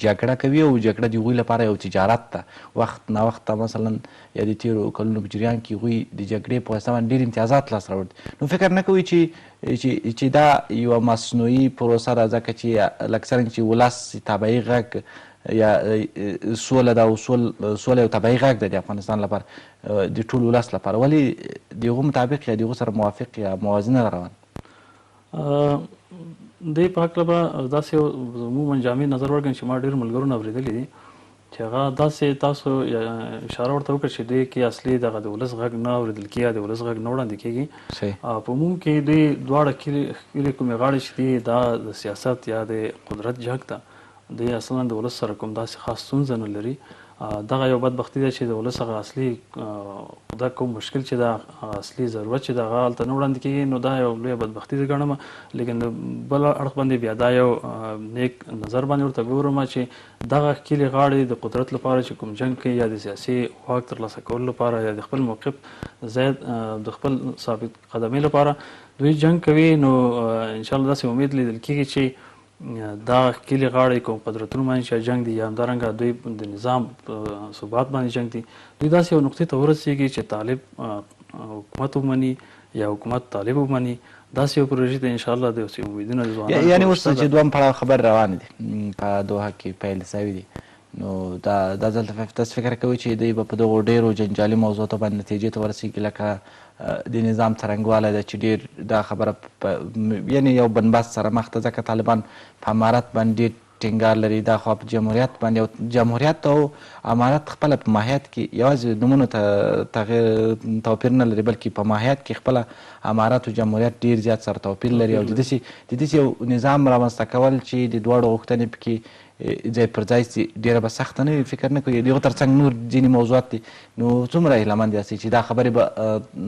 جګړه کوي او جګړه د هغوی لپاره یو تجارت ده. وخت ناوخته مثلا یا د تېرو کلونو په جریان کې هغوی د جګړې په واسطه باندې ډېر امتیازات لاسته راوړي. نو فکر نه کوي چې دا یوه مصنوعي پروسه ده، ځکه چې لکه څرنګه چې ولس طبعي غږ یا سوله ده او سوله یو طبعي غږ ده د افغانستان لپاره، د ټول ولس لپاره، ولې د هغو مطابق یا د هغو سره موافق یا موازنه روان؟ دې په هکله به داسې عموما جامع نظر ورکړم چې ما ډېر ملګرو نه اورېدلي دي چې هغه داسې تاسو اشاره ورته وکړه چې دې کې اصلي دغه د ولس غږ نه اورېدل کېږي یا د ولس غږ نه وړاندې کېږي. په عموم کې دوی دواړه کلي کومې غاړې چې دي دا د سیاست یا د قدرت جنګ ته دوی اصلا د ولس سره کوم داسې خاص ستونزه نه لري. دغه یو بدبختي ده چې د ولس هغه اصلي دا کوم مشکل چې دا اصلي ضرورت چې د هغه هلته نه وړاندې کېږي، نو دا یو لویه بدبختي زه ګڼم. لیکن د بل اړخ باندې بیا دا یو نیک نظر باندې ورته ګورم چې دغه ښکلې غاړې د قدرت لپاره چې کوم جنګ کوي یا د سیاسي واک ترلاسه کولو لپاره یا د خپل موقف زیات د خپل ثابت قدمۍ لپاره دوی جنګ کوي، نو انشاءالله داسې امید لیدل کېږي چې دا ښکلې غاړې کوم قدرتونو باندې چې جنګ دي یا همدارنګه دوی د نظام ثبات باندې جنګ دي، دوی داسې یو نقطې ته ورسېږي چې طالب حکومت ومني یا حکومت طالب ومني. داسې یو پروژې ته انشاءالله داسې امیدونه د ځوانانو یعنې اوس چې دویم پړاو خبرې روانې دي په دوحه کې پیل سوي دي، نو دا ځل تاسو فکر کوئ چې دوی به په دغو ډېرو جنجالي موضوع ته باندې نتیجې ته ورسېږي، لکه د نظام څرنګوالی ده چې ډېر دا خبره یعنې یو بنبست سره مخ ته، ځکه طالبان په امارت باندې ډېر ټینګار لري، دا خوا په جمهوریت باندې، او جمهوریت او امارت خپله په ماهیت کې یوازې نومونو ته توپیر نه لري، بلکې په ماهیت کې خپله امارت او جمهوریت ډېر زیات سره توپیر لري، او د داسې یو نظام رامنځته کول چې د دواړو غوښتنې پکې ځای پر ځای سي ډېره به سخته نه وي. فکر نه کوي د هغو تر څنګ نور ځینې موضوعات دي، نو څومره هیله مند یاستئ چې دا خبرې به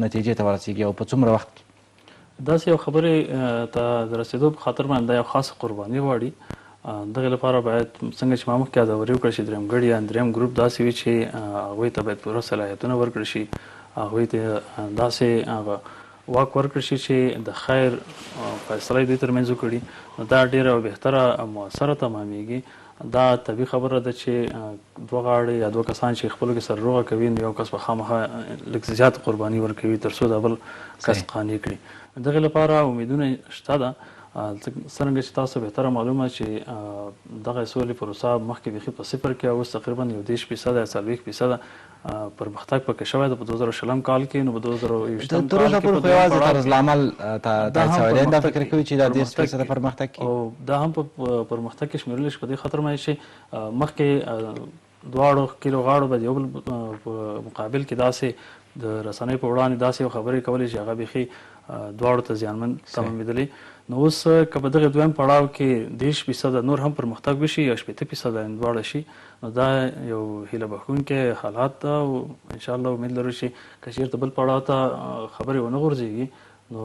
نتیجې ته ورسېږي او په څومره وخت کې؟ داسې یو خبرې ته د رسېدو په خاطر باندې دا یو خاصه قرباني غواړي. دغې لپاره باید څنګه چې ما مخکې یادوري وکړه چې درېمګړي یا درېم ګروپ داسې وي چې هغوی ته باید پوره صلاحیتونه ورکړل شي، هغوی ته داسې هغه واک ورکړل شي چې د خیر فیصله یې دوی ترمنځ وکړي، نو دا ډېره او بهتره مؤثره تمامېږي. دا طبیعي خبره ده چې دوه غاړې یا دوه کسان چې خپلو کې سره روغه کوي، نو یو کس به خامخا لږ زیات قرباني ورکوي تر څو د بل کس قانع کړي. دغې لپاره امیدونه شته ده. څرنګه چې تاسو بهتره معلومه چې دغه سولې پروسه مخکې بیخي په صفر کې اوس تقریبا 30% یا 40% پرمختګ پکې شوی ده په 2020 کال کې، نو په 2020 تر اوسه پورې خو یوازې طرز العمل تایید شوی دی. دا فکر کوي چې دا 30% پرمختګ کوي، او دا هم په پرمختګ کې شمیرلی شي په دې خاطر باندې چې مخکې دواړو کیلو غاړو به د یو بل په مقابل کې داسې د رسنیو په وړاندې داسې یو خبرې کولې چې هغه بیخي دواړو ته زیانمن تمامېدلې. نو اوس که په دغه دویم پړاو کې 30% نور هم پرمختګ وشي یا 80% دواړه شي، نو دا یو هیله بښونکی حالات ده، او انشاءالله امید لرو چې که چېرته بل پړاو ته خبرې ونه غورځېږي، نو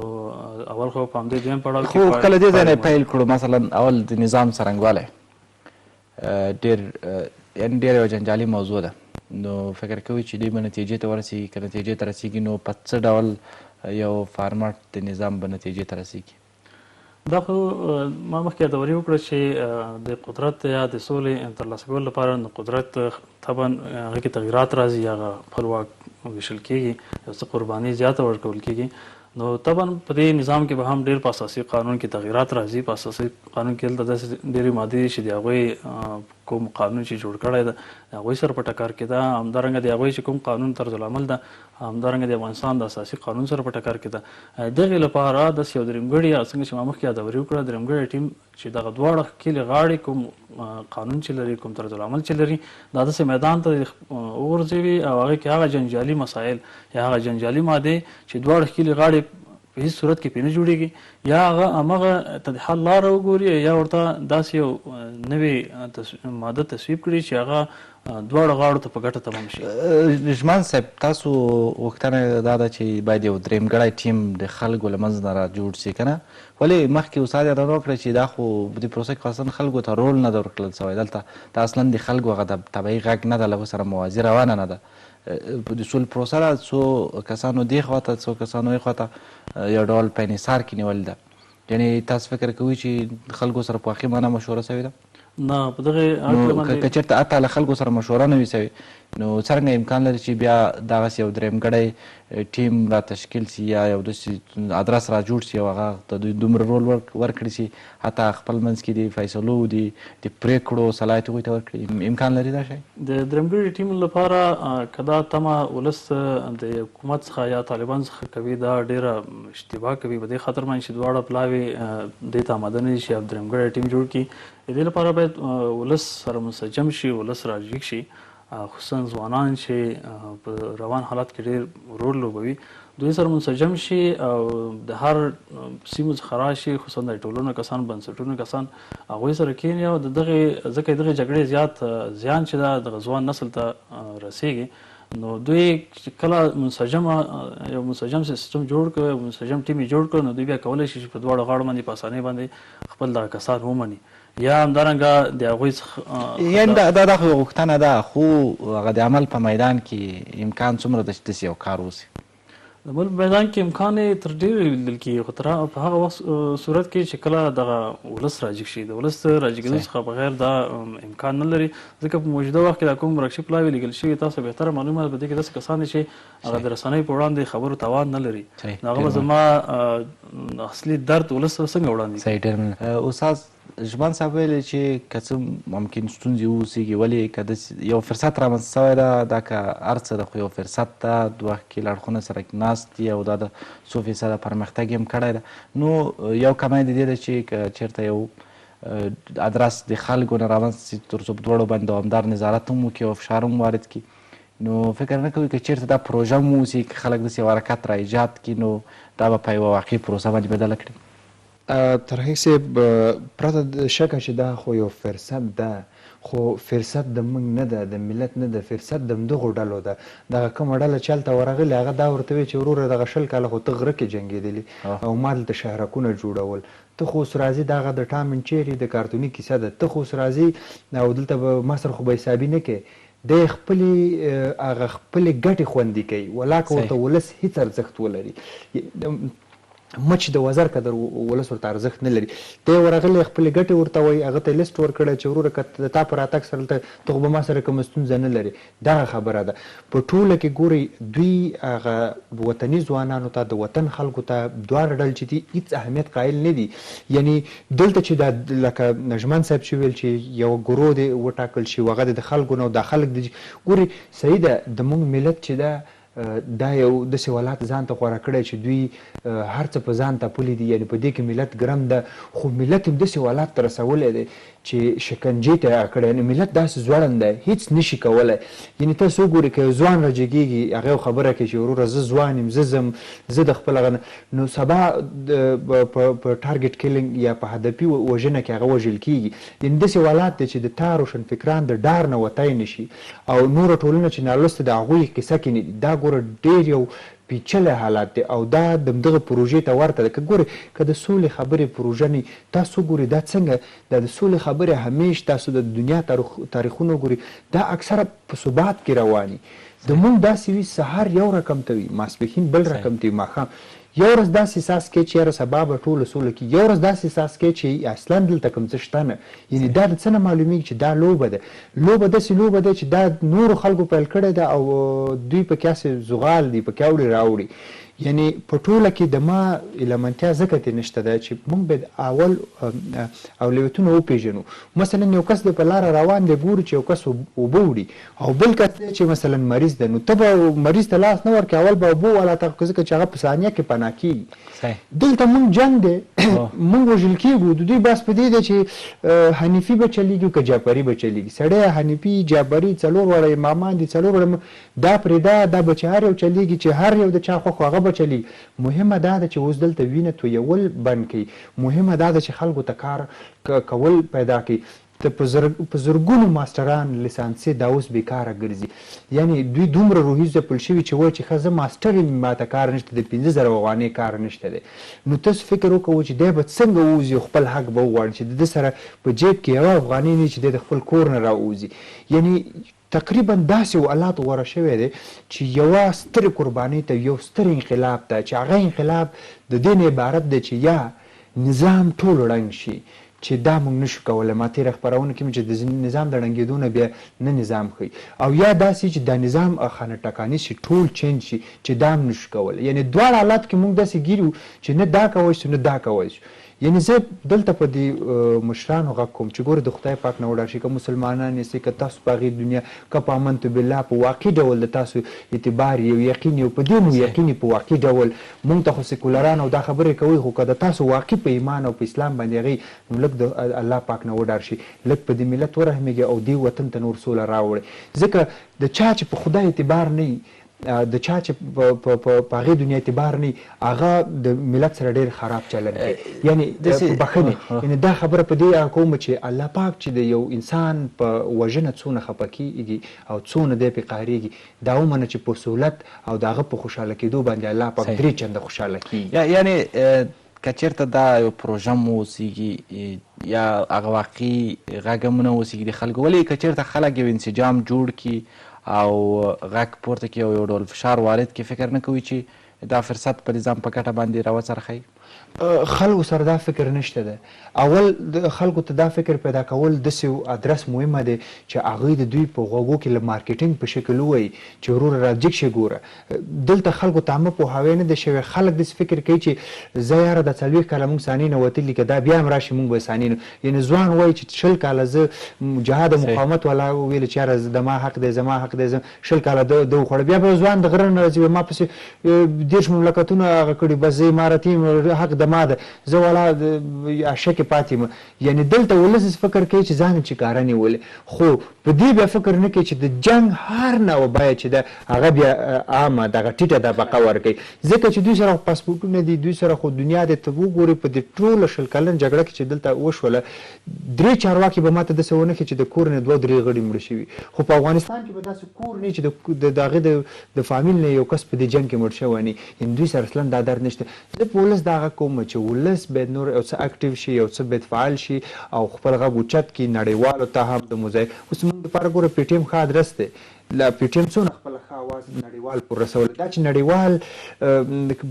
اول خو په همدې دویم پړاو کې خو کله دې ځای نه پیل کړو، مثلا اول د نظام څرنګوالی ډېر یو جنجالي موضوع ده، نو فکر کوي چې دوی به نتیجې ته ورسېږي؟ که نتیجې ته رسېږي نو په څه ډول یو فارمټ د نظام به نتیجې ته رسېږي؟ دا خو ما مخکې یادوري وکړه چې د قدرت یا د سولې ترلاسه کولو لپاره د قدرت طبعا هغه کې تغییرات راځي، هغه خپل واک ویشل کېږي، یو څه قرباني زیاته ورکول کېږي. نو طبعا په دې نظام کې به هم ډېر په اساسي قانون کې تغییرات راځي. په اساسي قانون کې دلته داسې ډېرې مادې دي چې د هغوی کوم قانون چې جوړ کړی ده د هغوی سره په ټکر کې ده، همدارنګه د هغوی چې کوم قانون طرز العمل ده همدارنګه د افغانستان د اساسي قانون سره په ټکر کې ده. دغې لپاره داسې یو درېمګړي څنګه چې ما مخکې یادوري وکړه درېمګړی ټیم چې دغه دواړه ښکلې غاړې کوم قانون چې لري کوم طرز العمل چې لري دا داسې میدان ته وغورځوي، او هغې کې هغه جنجالي مسایل یا هغه جنجالي مادې چې دواړه ښکلې غاړې په هیڅ صورت کې پې نه جوړېږي، یا هغه همغه ته د حل لاره وګوري یا ورته داسې یو نوې ماده تصویب کړي چې هغه دواړو غاړو ته په ګټه تمام شي. رجمان صاحب، تاسو غوښتنه دا ده چې باید یو درېیمګړی ټیم د خلکو له منځ نه را جوړ شي که نه؟ ولې مخکې استاد یادونه وکړه چې دا خو دې پروسه کې اصلا خلکو ته رول نه ده ورکړل سوی، دلته دا اصلا د خلکو هغه طبیعي غږ نه ده، له هغو سره موازي روانه نه ده. د سول پروسه را څو کسانو دې خواته څو کسانو یې خواته یو ډول په انحصار کې نیول ده. یعنې تاسو فکر کوئ چې خلکو سره په واقعي معنا مشوره سوې ده؟ نه، په دغه هکله باندې که چېرته حتی له خلکو سره مشوره نه وي سوې، نو څرنګه امکان لري چې بیا دغسې یو درېیمګړی ټیم را تشکیل سي یا یو داسې ادرس را جوړ سي او هغه ته دوی دومره رول ورکړي چې حتی خپل منځ کې د فیصلو د پرېکړو صلاحیت هغوی ته ورکړي؟ امکان لري دا شی؟ د درېیمګړي ټیم لپاره که دا تمه ولس د حکومت څخه یا طالبان څخه کوي، دا ډېره اشتباه کوي په دې خاطر باندې چې دواړه پلاوې دې ته آماده نه دي چې یو درېیمګړی ټیم جوړ کړي. د دې لپاره باید ولس سره منسجم شي، ولس راجیګ شي، خصوصا ځوانان چې په روان حالات کې ډېر رول لوبوي، دوی سره منسجم شي او د هر سیمو څخه راشي، خصوصا د ټولنو کسان، بنسټونو کسان، هغوی سره کښېني او د دغې ځکه دغې جګړې زیات زیان چې ده دغه ځوان نسل ته رسېږي، نو دوی کله یو منسجم سیستم جوړ کړي، یو منسجم ټیم یې جوړ کړي، نو دوی بیا کولی شي چې په دواړو غاړو باندې په اسانۍ باندې خپل دغه کسان ومني. یا همدارنګه د هغوی څخه یعنې دا خو غوښتنه ده، خو هغه د عمل په میدان کې امکان څومره ده چې داسې یو کار وسي؟ د عمل په میدان کې امکان یې تر ډېره لیدل کېږي، خو په هغه وخت صورت کې چې کله دغه ولس راجیګ شي، د ولس راجیګېدو څخه بغیر دا امکان نه لري، ځکه په موجوده وخت کې دا کوم مرکشي پلاوي لیږل شوي، تاسو بهتره معلومه ده په دې کې داسې کسان دي چې هغه د رسنیو په وړاندې خبرو توان نه لري، نو هغه به زما اصلي درد ولس سره څنګه وړاندې صحیح. ډېر استاد ژبان صاحب ویلې چې که څه ممکن ستونزې واوسېږي، ولې که داسې یو فرصت رامنځته سوی ده، دا که هر څه ده خو یو فرصت ده، دوه کې اړخونه سره ناست دي او دا د 100% پرمختګ یې هم کړی ده، نو یو کمی د دې ده چې که چېرته یو ادرس د خلکو نه رامنځته سي تر څو په دواړو باندې دوامدار نظارت هم وکړي او فشار هم وارد کړي، نو فکر نه کوي که چېرته دا پروژه هم واوسي، که خلک داسې یو حرکت را ایجاد کړي، نو دا به په یوه واقعي پروسه باندې بدله کړي؟ ترحیق صاحب، پرته د شکه چې دا خو یو فرصت ده، خو فرصت د موږ نه ده، د ملت نه ده، فرصت د همدغو ډلو ده. دغه کومه ډله چې هلته ورغلې هغه دا ورته وایي چې وروره دغه 20 کاله خو ته غره کې جنګېدلې او ما دلته شهرکونه جوړول، ته خو اوس راځې دغه د ټام اینډ جیري د کارتوني کیسه ده، ته خو اوس راځې او دلته به ما سره خو به حسابي نه کوې، دی خپلې ګټې خوندي کوي، ولاکه ورته ولس هېڅ ارزښت ولري، مچ د وزر قدر ولس ورته ارزښت نه لري. دی ورغلی خپلې ګټې ورته وایي، هغه ته لیست ورکړی چې وروره که د تا په راتګ سره ته خو به ما سره کومه ستونزه نه لري، دغه خبره ده. په ټوله کې ګورئ دوی هغه وطني ځوانانو ته، د وطن خلکو ته، دواړه ډلې چې دي هېڅ اهمیت قایل نه دي. یعنې دلته چې دا لکه نجمان صاحب چې ویل چې یو ګروه دې وټاکل شي، هغه د خلکو نه او دا خلک د ګورئ صحیح ده، زموږ ملت چې ده دا یو داسې ولات ځان ته غوره کړی چې دوی هر څه په ځان تپلي دي، یعنې په دې کې ملت ګرم ده، خو ملت هم داسې ولات ته رسولی دی چې شکنجې ته یې کړی، یعنې ملت داسې ځوړند دی هېڅ نشي کولی. یعنې تاسو وګورئ که یو ځوان راجګېږي، هغه یو خبره کوي چې وروره زه ځوان یم، زه ځم، زه د خپل هغه نو سبا په ټارګېټ کیلینګ یا په هدفي وژنه کې هغه وژل کېږي. یعنې داسې ولات دی چې د تا روشنفکران د ډار نه وتی نه شي او نوره ټولنه چې نالوسته د هغوی قصه کې نه دي. دا ګوره ډېر یو پیچلی حالات دی او دا د دغه پروژې ته ورته ده. که ګورئ که د سولې خبرې پروژه نه تاسو ګورئ دا څنګه دا د سولې خبرې همیش تاسو د دنیا تاریخونه ګورئ دا اکثره په ثبات کې رواني. زمونږ داسې وي سهار یو رقم ته وي، ماسپښین بل رقم ته وي، ماښام یو ورځ داسې احساس کوي چې یاره سبا به ټوله سوله کېږي، یو ورځ داسې احساس کوي چې اصلا دلته کوم څه شته نه. یعنې دا د څه نه معلومېږي چې دا لوبه ده، لوبه داسې لوبه ده چې دا نورو خلکو پیل کړې ده او دوی پکې هسې زغال دي، پکې اوړي راوړي. یعنی په ټوله کې د ما علمانتیا ځکه ترې نشته ده چې موږ باید اول اولویتونه وپېژنو. مثلا یو کس دی په لاره روان دی، ګوري چې یو کس اوبه وړي او بل کس دی چې مثلا مریض دی، نو ته به مریض ته لاس نه ورکړې، اول به اوبه ولاته ځکه چې هغه په ثانیه کې پناه کېږي. دلته موږ جنګ دی، موږ وژل کېږو. د دوی بحث په دې دی چې حنیفي به چلیږي که جعفري به چلیږي. سړی حنیفي جعفري څلور واړه امامان دي، څلور واړه دا پرېږده، دا به چې هر یو چلیږي چې هر یو د چا خوښ هغه به چلیږي. مهمه دا ده چې اوس دلته وینه تویول بند کړي. مهمه دا ده چې خلکو ته کار کول پیدا کړي. ته په زرګونو ماسټران لیسانسي دا اوس بیکاره ګرځي. یعنی دوی دومره روحي ځپل شوي چې وایي چې ښه زه ماسټر یم ماته کار نشته د 15,000 افغانۍ کار نشته دی. نو تاسو فکر وکړو چې دی به څنګه ووځي او خپل حق به وغواړي چې د ده سره په جیب کې یوه افغانۍ نه چې دی د خپل کور نه راووځي. یعنی تقریبا داسې حالات غوره شوی دی چې یوه سترې قربانۍ ته یو ستر انقلاب ته چې هغه انقلاب د دې نه عبارت دی چې یا نظام ټول ړنګ شي چې دا موږ نشو کولی. ما تېره خپرونه کې مې چې د نظام د ړنګېدو نه بیا نه نظام ښیي او یا داسې چې دا نظام خانه ټکاني شي ټول چینج شي چې دا هم نشو کولی. یعنې دواړه حالات کې موږ داسې ګیرو چې نه دا کوی شو نه دا کوی شو. یعنی زه دلته په دې مشرانو غږ کوم چې ګوره د خدای پاک نه وډار شي که مسلمانان یاستئ که تاسو په هغې دنیا که په امنت بالله په واقعي ډول د تاسو اعتبار یو یقین یو په دې مو یقین په واقعي ډول مونږ ته خو سیکولران او دا خبرې کوي خو که د تاسو واقعي په ایمان او په اسلام باندې هغې نو لږ د الله پاک نه وډار شي لږ په دې ملت ورحمېږي او دې وطن ته نور سوله راوړئ. ځکه د چا چې په خدای اعتبار نه د چا چې په هغې دنیا اعتبار نه هغه د ملت سره ډېر خراب چلند کوي. یعنې بښنې یعنې دا خبره په دې کوم چې الله پاک چې د یو انسان په وژنه څونه خفه کېږي او څونه دی پرې قهرېږي دا ومنه چې په سهولت او د هغه په خوشحاله کېدو باندې الله پاک 3 چنده خوشحاله کېږي. یعنې که چېرته دا یو پروژه هم اوسېږي یا هغه واقعي غږ هم نه اوسېږي د خلکو ولې که چېرته خلک یو انسجام جوړ کړي او غږ پورته کړي او یو ډول فشار وارد کړي فکر نه کوي چې دا فرصت په نظام په ګټه باندې راوڅرخوي؟ خلکو سره دا فکر نشته ده. اول د خلکو ته دا فکر پیدا کول داسې ادرس مهمه دی چې هغوی د دوی په غوږو کې له مارکیټینګ په شکل ووایي چې وروره راجګ شي ګوره. دلته خلکو ته عامه پوهاوی نه دی شوی. خلک داسې فکر کوي چې زه یاره دا 40 کاله موږ ثاني نه وتلي که دا بیا هم راشي موږ به ثاني نه. یعنې ځوان وایي چې 20 کاله زه جهاد او مقاومت والا ویل چې یاره زما حق دی زما حق دی 20 کاله ده وخوړه بیا به ځوان د غره نه راځي ما پسې 10 مملکتونه هغه کړي بس زه امارتي حق د ما ده زه والا عشه کې پاتې یم. یعنې دلته ولس فکر کوي چې ځان چې کاره نیولې خو په دې بیا فکر نه کوي چې د جنګ هر نوع باید چې د هغه بیا عامه دغه ټیټه طبقه ورکوي. ځکه چې دوی سره پاسپورټونه دي دوی سره خو دنیا دی ته وګورې په دې ټوله 20 کلن جګړه کې چې دلته وشوله 3 چارواکي به ماته داسې ونه کړي چې د کور نه 2-3 غړي مړه شوي خو په افغانستان کې به داسې کور نه چې د هغې د فامیل نه یو کس په دې جنګ کې مړ شوی نه. یعنې دوی سره اصلا دا درد نشته. زه په ولس دا غږ کوم چې ولس باید نور یو څه اکټیو شي یو څه باید فعال شي او خپل غږ اوچت کړي نړیوالو ته هم د موزایي. اوس موږ دپاره ګوره پی ټي ایم ښه ادرس دی له پی ټي ایم څونه خپله ښه اواز نړیوال پورې رسولی دا چې نړیوال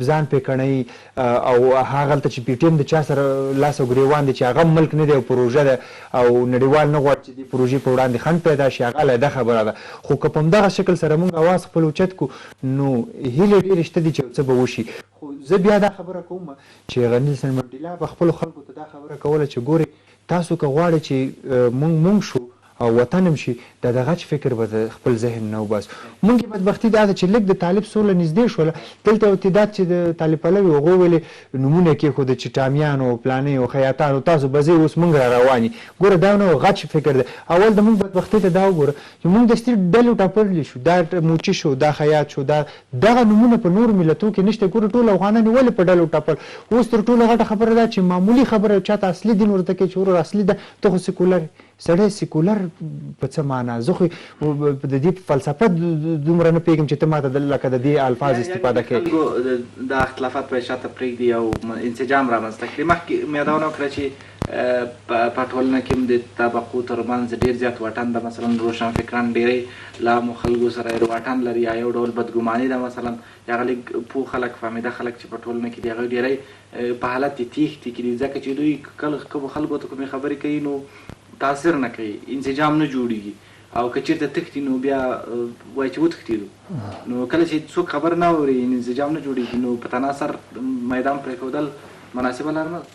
ځان پرې کڼی او هغلته چې پی ټي ایم د چا سره لاس او ګریوان دی چې هغه ملک نه دی او پروژه ده او نړیوال نه غواړي چې دې پروژې په وړاندې خنډ پیدا شي هغه علیحده خبره ده. خو که په همدغه شکل سره موږ اواز خپل اوچت کړو نو هیلې ډېرې شته دي چې څه به وشي. خو زه بیا دا خبره کوم چې نیلسن منډیلا په خپلو خلکو ته دا خبره کوله چې ګورئ تاسو که غواړئ چې موږ شو او وطن هم شي د دغه فکر به خپل ذهن نه وباسو. موږ بدبختي دا ده چې لږ د طالب سوله نږدې شوله دلته یو تعداد چې د طالب پلوي هغو ویلې نومونه کېښوده چې ټامیانو پلانې او خیاطانو تاسو به ځئ اوس موږ را روان یو. ګوره دا نه غچ فکر دی. اول د موږ بدبختۍ ته دا وګوره چې موږ دستي ډلو ټاپرلی شو دا موچي شو دا خیاط شو دغه نومونه په نورو ملتونو کې نشته. ګوره ټول افغانان ولې په ډلو ټاپل. اوس تر ټولو غټه خبره ده چې معمولي خبره چاته اصلي دین ورته کوي چې ورور اصلي ده ته خو سیکولر سړی سیکولر په څه معنا زه خو د دې فلسفه دومره نه پوهېږم چې ته ماته لکه د دې الفاظ استفاده کوې. دا اختلافات باید شاته پرېږدي او انسجام رامنځته کړي. مخکې مې یادونه وکړه چې په ټولنه کې هم د طبقو ترمنځ ډېر زیات واټن ده. مثلا روشنفکران ډېری له عامو خلکو سره واټن لري یا یو ډول بدګماني ده. مثلا هغه لږ پوه خلک فهمیده خلک چې په ټولنه کې دي هغه ډېری په حالت تیښتې کې دي ځکه چې دوی کله خلکو ته کومې خبرې کوي نو تاثیر نه کوي انسجام نه جوړېږي او که چېرته تښتي نو بیا وایي چې وتښتېدو نو کله چې څوک خبر نه اوري انسجام نه جوړېږي نو په تناصر میدان پرېښودل مناسبه لار نه ده.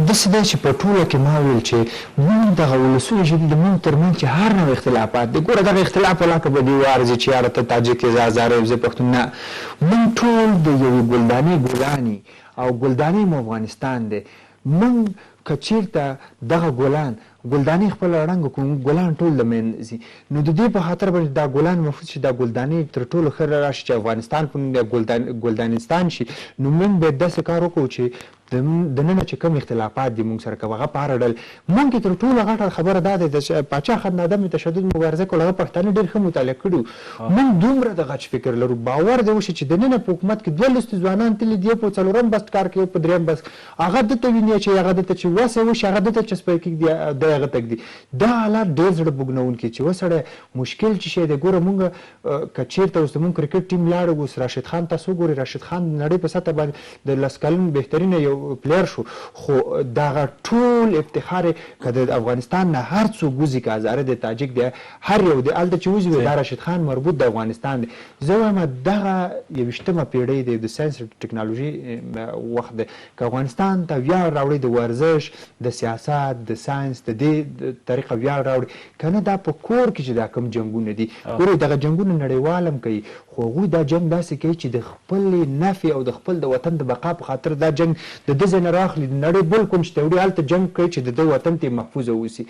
داسې دی چې په ټوله کې ما ویل چې موږ دغه ولسونه چې د موږ ترمنځ چې هر نوع اختلافات دی ګوره دغه اختلاف ولاکه به دې وارځي چې یاره ته تاجک یې زه هزاره یم زه پښتون نه. موږ ټول د یوې ګلدانې ګلانې او ګلدانې مو افغانستان دی. موږ که چېرته دغه ګلان ګلدانې خپل رنګ کوم ګلان ټول د منځي نو د دې په خاطر باندې دا ګلان مفروض چې دا ګلدانې تر ټولو ښه راشي چې افغانستان په نوم ګلدانستان شي نو موږ باید داسې کار وکړو چې د نن چې کوم اختلافات دي موږ سره کوي هغه په هر ډول موږ تر ټولو غټه خبره دا ده چې پاچا خان عدم تشدد مبارزه کوله پښتانه ډېر ښه مطالعه کړي موږ دومره د غچ فکر لرو باور دی وشي چې د نن په حکومت کې 12 ځوانان تل دی په څلورم بس کار کوي په دریم بس هغه د ته ویني چې هغه د ته چې وسه وشي هغه د ته چې سپیک دی دغه تک دی دا حالات ډېر زړه بوګنون کې چې وسړی مشکل چې شه د ګوره موږ کچیر ته اوس موږ کرکټ ټیم لاړو اوس راشد خان تاسو ګوري راشد خان نړۍ په سطح باندې د لسکلن بهترین یو پلیر شو خو دا ټول افتخار کده افغانستان نه هر څو ګوزي کا هزاره د تاجک دی هر یو د الته چې وزي د راشد خان مربوط د افغانستان دی زه وایم دغه یوشتمه پیړۍ د ساينس ټکنالوژي وخت د افغانستان ته ویاړ راوړي د ورزش د سیاست د ساينس د دې طریقه ویاړ راوړي کنه دا په کور کې چې دا کم جنگونه دي ګوري دغه جنگونه نړیوالم کوي خو غوی دا جنگ داسې کوي چې د خپل نفي او د خپل د وطن د بقا په خاطر دا جنگ د دې ځای نه راخلي د نړۍ بل کوم چې وړي هلته جنگ کوي چې د وطن ته محفوظ اوسي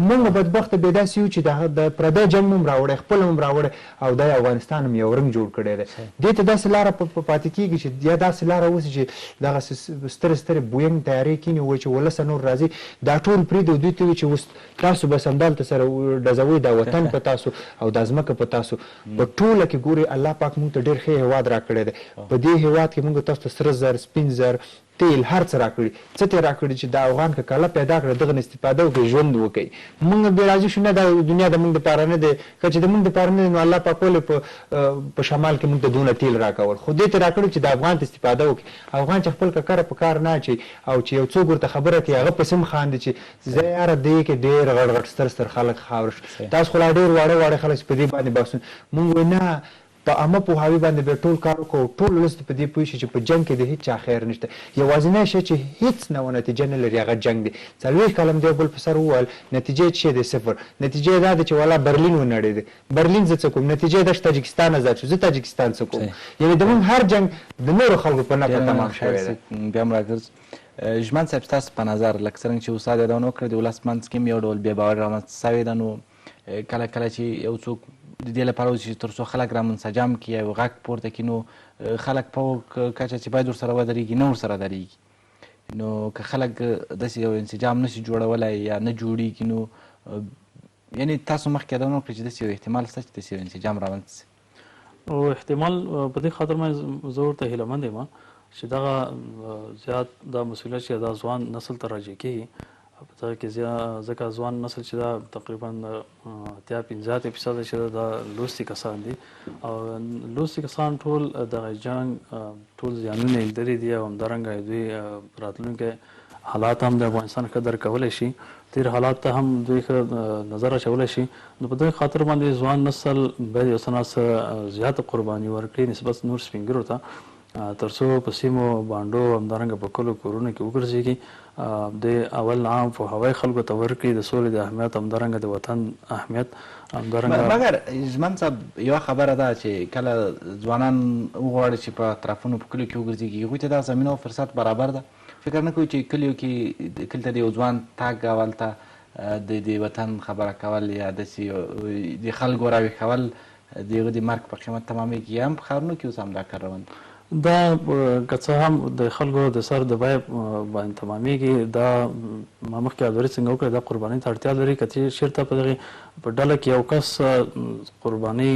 موږ بدبخت به داسې یو چې د پردی جنگ هم راوړی خپل هم راوړی او د افغانستان هم یو رنګ جوړ کړی دی دې ته داسې لاره پاتې کېږي چې یا داسې لاره اوسي چې دغه سترې بوینګ تیارې کینی وایي چې ولسه نور راځي دا ټول پرېږدو دوی ته وایي چې اوس تاسو بس همدلته سره ډزوئ دا وطن په تاسو او دا ځمکه په تاسو په ټوله کې ګوري الله پاک موږ ته ډېر ښه هېواد راکړی دی په دې هېواد کې موږ تاسو ته سره زر سپین زر تیل هر څه راکړي څه ته راکړي چې دا افغان که کاله پیدا کړه دغه استفاده وکړي ژوند وکړي موږ بې راضي شو نه دا دنیا د موږ دپاره نه دی که چې د موږ دپاره نه دی نو الله پاک ولې په شمال کې موږ ته دونه تیل راکول خو دې ته راکړي چې د افغان ته استفاده وکړي افغان چې خپل ککره په کار نه اچوي او چې یو څوک ورته خبره کوي هغه پسې هم خاندي چې زه یاره دې کې ډېر غټ غټ ستر خلک خاور شو تاسو خو لا ډېر واړه خلک په دې باندې بحثونه موږ وایو نه په عامه پوهاوي باندې به ټول کار وکړو ټول ولس په دې پوه شي چې په جنګ کې د هېچ چا خیر نشته یوازینی شی چې هېڅ نه نتیجه نه لري هغه جنګ دی 40 کلم دی بل په سر وویل نتیجه یې څه دی صفر نتیجه یې دا ده چې والا برلین ونړېده برلین زه څه کوم نتیجه یې ده چې تاجکستان آزاد شو زه تاجکستان څه کوم یعنې د موږ هر جنګ د نورو خلکو په نفع تمام شوی دی بیا هم راګرځو ژمن صاحب ستاسو په نظر لکه څرنګه چې استاد یادونه وکړه د ولس منځ کې هم یو ډول بې باوري رامنځته سوی ده نو کله چې یو څوک د دې لپاره اوس چې تر څو خلک رامنسجم کړي او غږ پورته کړي نو خلک په کچه چې باید ورسره ودرېږي نه ورسره درېږي نو که خلک داسې یو انسجام نشي جوړولی یا نه جوړېږي نو یعنې تاسو مخکې یادونه وکړئ چې داسې یو احتمال شته چې داسې یو انسجام رامنځته شي او احتمال په دې خاطر باندې زه ورته هیله مند یم چې دغه زیات دا مسؤلیت چې دا ځوان نسل ته راجع کېږي په دغه کې ځکه ځوان نسل چې دا تقریبا 85% چې دا لوستي کسان دي او لوستي کسان ټول دغه جنګ ټول زیانونه یې لیدلي دي او همدارنګه دوی راتلونکي حالات هم د افغانستان ښه درک کولی شي تیر حالات ته هم دوی ښه نظر اچولی شي نو په دغه خاطر باندې ځوان نسل باید یو څه نه زیاته قرباني ورکړي نسبت نور سپین ږیرو ته تر څو په سیمو بانډو همدارنګه په کلو کورونو کې وګرځېږي د اول عام پوهاوی خلکو ته ورکړي د سولې د اهمیت همدارنګه د وطن اهمیت همدارنګه مګر ژمن صاحب یوه خبره ده چې کله ځوانان وغواړي چې په اطرافونو په کلیو کې وګرځېږي هغوی ته دا زمینه او فرصت برابر ده فکر نه کوي چې کلیو کې کلي ته د یو ځوان تګ او هلته د وطن خبره کول یا داسې د خلکو راویښول د هغه د مرګ په قیمت تمامېږي یا هم په ښارونو کې اوس هم دا کار روان دی دا که څه هم د خلکو د سر د بیه باندې تمامېږي دا ما مخکې یادوري څنګه وکړه دا قربانۍ ته اړتیا لري که چېرته په دغې په ډله کې یو کس قربانۍ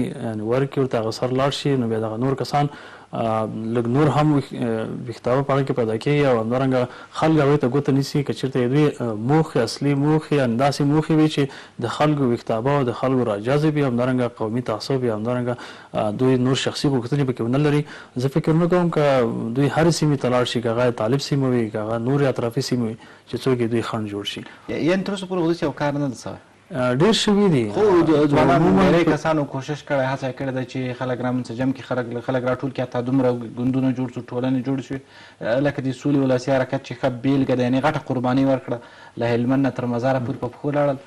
ورکړي ورته هغه سر لاړ شي نو بیا دغه نور کسان لږ نور هم ویښتابه په هغه کې پیدا کېږي او همدارنګه خلک هغوی ته ګوته نیسي که چېرته یې دوی موخې اصلي موخې یعنې داسې موخې وي چې د خلکو ویښتابه او د خلکو راجذب وي همدارنګه قومي تعصب وي همدارنګه دوی نور شخصي غوښتنې پکې ونه لري زه فکر نه کوم که دوی هرې سیمې ته لاړ شي که هغه طالب سیمه وي که هغه نورې اطرافي سیمې وي چې څوک یې دوی خنډ جوړ شي یعنې تر اوسه پورې داسې یو کار نه ده سوی ډېر شوي دي خو ځوانانو ډېری کسانو کوشش کړی هڅه یې کړې ده چې خلک رامنسجم کړي خلک راټول کړي حتی دومره ګوندونه جوړ شو ټولنې جوړې شوې لکه د سولې ولسي حرکت چې ښه بېلګه ده یعنې غټه قرباني ورکړه له هلمند نه تر مزاره پورې په پښو لاړل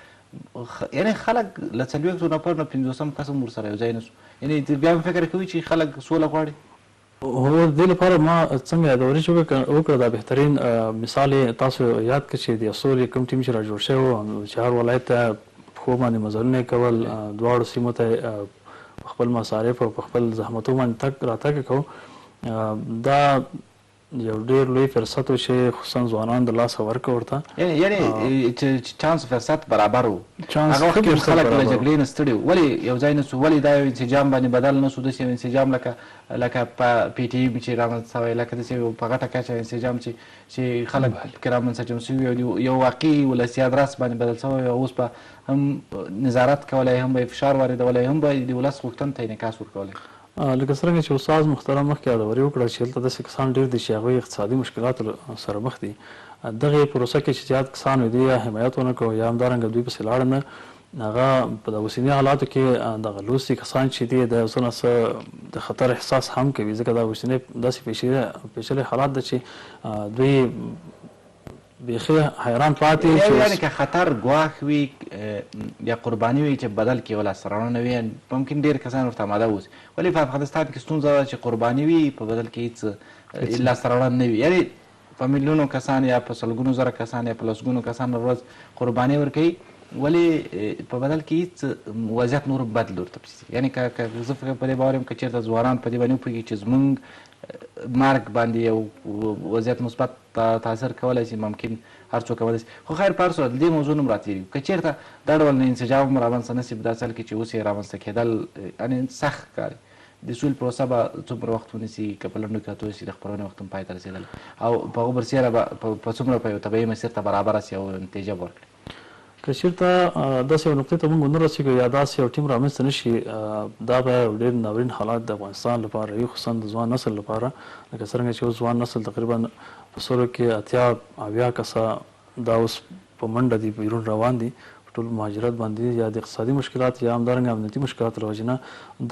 یعنې خلک له 40 نفر نه 50 کس هم ورسره یو ځای نه شو یعنې بیا هم فکر کوي چې خلک سوله غواړي هو د دې لپاره ما څنګه یادوري وکړه دا بهترین مثال یې تاسو یاد کړئ چې د سولې کوم ټیم چې را جوړ شوی و چې هر ولایت ته پښو باندې مزلونه یې کول دواړو سیمو ته په خپل مصارف او په خپل زحمتو باندې تګ راتګ کوو دا یو ډېر لوی فرصت و چې خصوصا ځوانان د لاسه ورکړه ورته یعنې چې چانس فرصت برابر و چانس هغه وخت ښه کې خلک له برابر و. جګړې نه ستړي وو ولې یو ځای نه سو ولې دا یو انسجام باندې بدل نه سو داسې یو انسجام لکه په پی ټي ایم چې رامنځته شوی لکه داسې یو په غټه کچه انسجام چې خلک پکې رامنسجم شوي یو واقعي ولسي ادرس باندې بدل شوی او اوس به هم نظارت کولی هم به فشار واردولی هم به د ولس غوښتنو ته انعکاس ورکولی لکه څرنګه چې استاد محترم مخکې یادوري وکړه چې هلته داسې کسان ډېر دي چې هغوی اقتصادي مشکلاتو سره مخ دي دغې پروسه کې چې زیات کسان وي دوی یا حمایت ونه کړو یا همدارنګه دوی پسې لاړ نه هغه په د اوسني حالاتو کې دغه لوستي کسان چې دي د یو څه نه څه د خطر احساس هم کوي ځکه دا اوسنی داسې پیچلي حالات ده چې دوی بیخي حیران پاتې یعنې که خطر ګواښ وي یا قرباني وي چې بدل کې ولاسته راوړنه وي ممکن ډېر کسان ورته آماده اوسي ولې په افغانستان کې ستونزه ده چې قرباني وي په بدل کې هېڅ لاسته راوړنه نه وي یعنې په میلیونو کسان یا په سلګونو زره کسان یا په لسګونو کسان ورځ قرباني ورکوي ولې په بدل کې هېڅ وضعیت نور بد لور ته پسې یعنې که زه فکر په دې باور یم که چېرته ځوانان په دې باندې وپوهېږي چې زموږ مرګ باندې یو وضعیت مثبت تاثیر کولی شي ممکن هر څوک کولی شي خو خیر په هر صورت دې موضوع نه هم راتېري که چېرته دا ډول انسجام هم رامنځته نه شي په داسې حال کې چې اوس یې رامنځته کېدل یعنې سخت ښکاري د سولې پروسه به څومره وخت ونیسي که په لنډو کې اتو شي د خپرونې وخت هم پای ته رسېدلی او په هغو برسېره به په څومره په یو طبیعي مسیر ته برابره شي او نتیجه به ورکړي که چېرته داسې یو نقطې ته موږ ونه رسېږو یا داسې یو ټیم رامنځته نه شي دا به یو ډېر ناورین حالات د افغانستان لپاره وي خصوصا د ځوان نسل لپاره لکه څرنګه چې اوس ځوان نسل تقریبا په سلو کې 80 کسه دا اوس په منډه دي بیرون روان دي ټول مهاجرت باندې یا د اقتصادي مشکلات یا همدارنګه امنیتي مشکلات له وجې نه